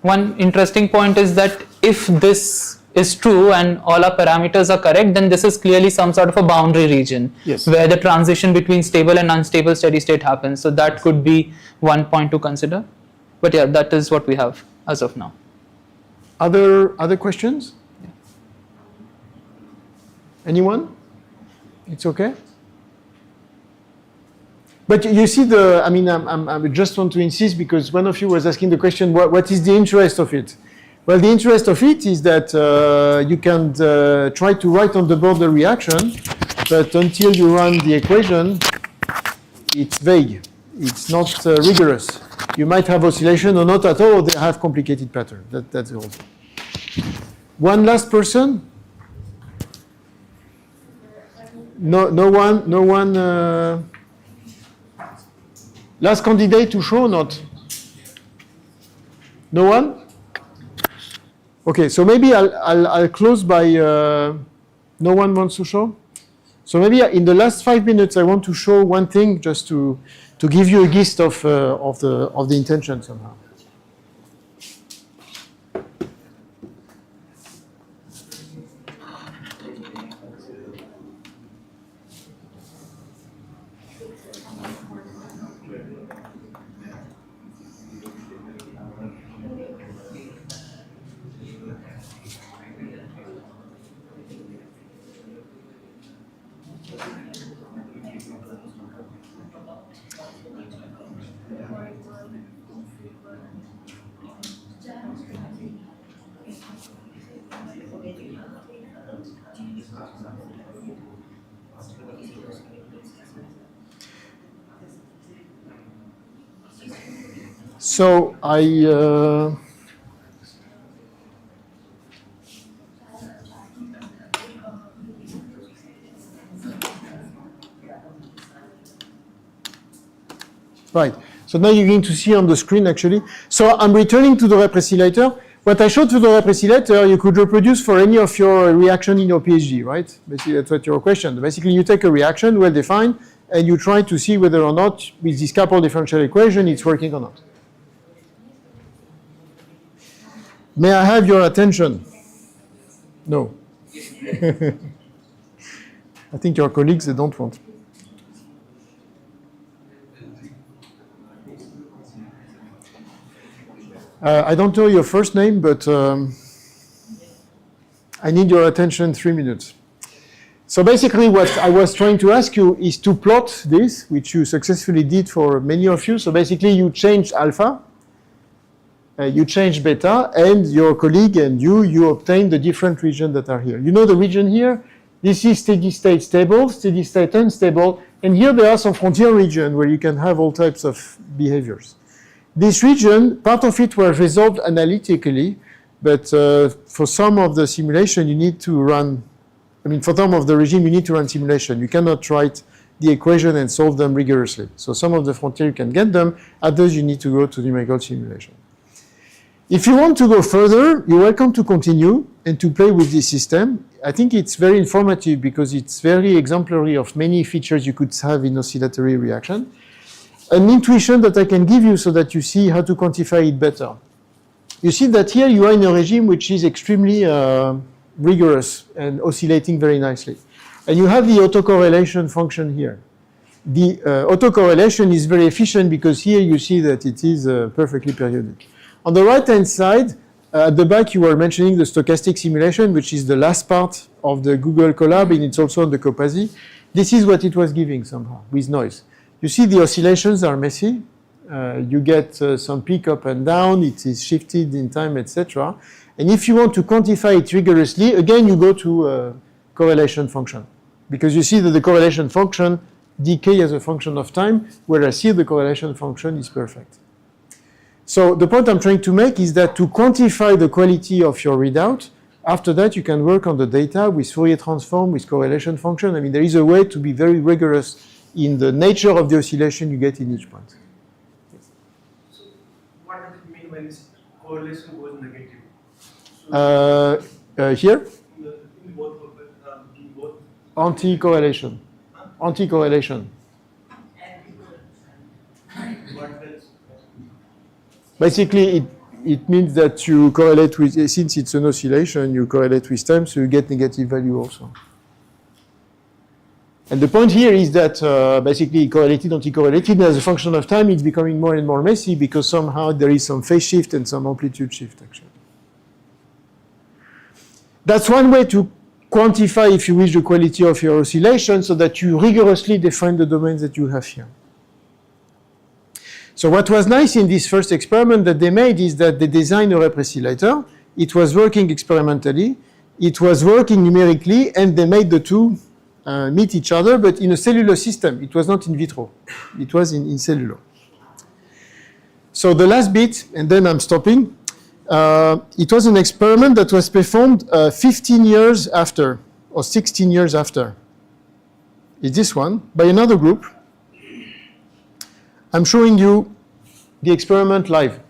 Speaker 3: One interesting point is that if this is true and all our parameters are correct, then this is clearly some sort of a boundary region.
Speaker 1: Yes.
Speaker 3: Where the transition between stable and unstable steady state happens. So that could be one point to consider. But yeah, that is what we have as of now.
Speaker 1: Other questions? Anyone? It's okay? But you see I just want to insist because one of you was asking the question, what is the interest of it? Well, the interest of it is that you can try to write on the board the reaction, but until you run the equation, it's vague. It's not rigorous. You might have oscillation or not at all. They have complicated pattern. That's all. One last person? No one. Last candidate to show or not? No one? Okay, so maybe I'll close by. No one wants to show. So maybe in the last 5 minutes, I want to show one thing just to give you a gist of the intention somehow. So Right. So now you're going to see on the screen actually. So I'm returning to the repressilator. What I showed to the repressilator, you could reproduce for any of your reaction in your PhD, right? Basically, that's what your question. Basically, you take a reaction, well defined, and you try to see whether or not with this couple differential equation it's working or not. May I have your attention? No. I think your colleagues, they don't want. I don't know your first name, but I need your attention 3 minutes. So basically what I was trying to ask you is to plot this, which you successfully did for many of you. So basically you changed alpha, you changed beta, and your colleague and you obtained the different regions that are here. You know the region here? This is steady state stable, steady state unstable, and here there are some frontier region where you can have all types of behaviors. This region, part of it was resolved analytically, but for some of the simulation you need to run, for some of the regime you need to run simulation. You cannot write the equation and solve them rigorously. So some of the frontier you can get them, others you need to go to numerical simulation. If you want to go further, you're welcome to continue and to play with this system. I think it's very informative because it's very exemplary of many features you could have in oscillatory reaction. An intuition that I can give you so that you see how to quantify it better. You see that here you are in a regime which is extremely rigorous and oscillating very nicely. And you have the autocorrelation function here. The autocorrelation is very efficient because here you see that it is perfectly periodic. On the right-hand side, at the back you were mentioning the stochastic simulation, which is the last part of the Google Colab, and it's also on the COPASI. This is what it was giving somehow, with noise. You see the oscillations are messy. You get some peak up and down. It is shifted in time, etc. And if you want to quantify it rigorously, again, you go to correlation function. Because you see that the correlation function decay as a function of time, whereas here the correlation function is perfect. So the point I'm trying to make is that to quantify the quality of your readout, after that you can work on the data with Fourier transform, with correlation function. There is a way to be very rigorous in the nature of the oscillation you get in each point.
Speaker 7: So what does it mean when this correlation goes negative?
Speaker 1: Here?
Speaker 10: In both.
Speaker 1: Anti-correlation. Anti-correlation. Basically, it means that you correlate with, since it's an oscillation, you correlate with time, so you get negative value also. And the point here is that basically correlated, anti-correlated, as a function of time, it's becoming more and more messy because somehow there is some phase shift and some amplitude shift, actually. That's one way to quantify, if you wish, the quality of your oscillation so that you rigorously define the domains that you have here. So what was nice in this first experiment that they made is that they designed a repressilator. It was working experimentally, it was working numerically, and they made the two meet each other, but in a cellular system. It was not in vitro. It was in cellular. So the last bit, and then I'm stopping. It was an experiment that was performed 15 years after, or 16 years after. It's this one, by another group. I'm showing you the experiment live.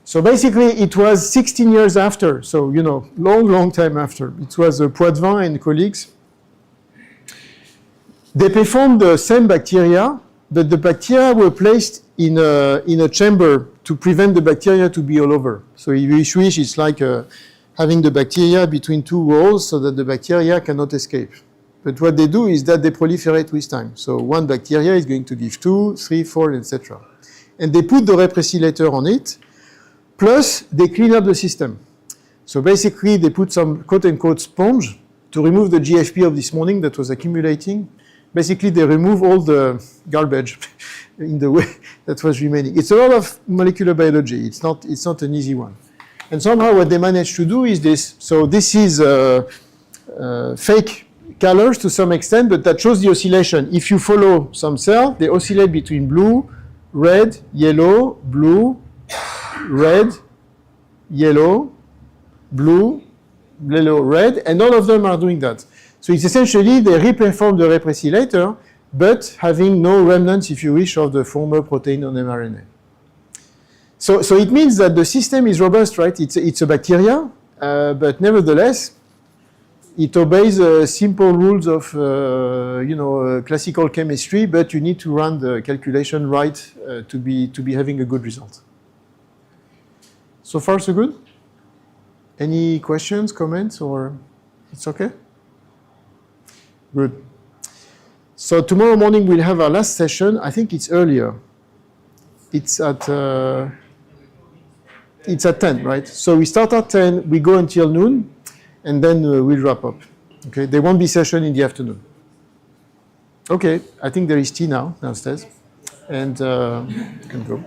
Speaker 1: So basically, it was 16 years after, so, long time after. It was Poitvin and colleagues. They performed the same bacteria, but the bacteria were placed in a chamber to prevent the bacteria to be all over. So if you wish, it's like having the bacteria between two walls so that the bacteria cannot escape. But what they do is that they proliferate with time. So one bacteria is going to give 2, 3, 4, etc. And they put the repressilator on it, plus they clean up the system. So basically, they put some quote-unquote sponge to remove the GFP of this morning that was accumulating. Basically, they remove all the garbage in the way that was remaining. It's a lot of molecular biology. It's not an easy one. And somehow what they managed to do is this. So this is fake colors to some extent, but that shows the oscillation. If you follow some cell, they oscillate between blue, red, yellow, blue, red, yellow, blue, yellow, red, and all of them are doing that. So it's essentially they reperform the repressilator, but having no remnants, if you wish, of the former protein on mRNA. So it means that the system is robust, right? It's a bacteria, but nevertheless, it obeys simple rules of, classical chemistry, but you need to run the calculation right to be having a good result. So far, so good? Any questions, comments, or it's okay? Good. So tomorrow morning we'll have our last session. I think it's earlier. It's at 10, right? So we start at 10, we go until noon, and then we'll wrap up. Okay, there won't be session in the afternoon. Okay, I think there is tea now downstairs, and you can go.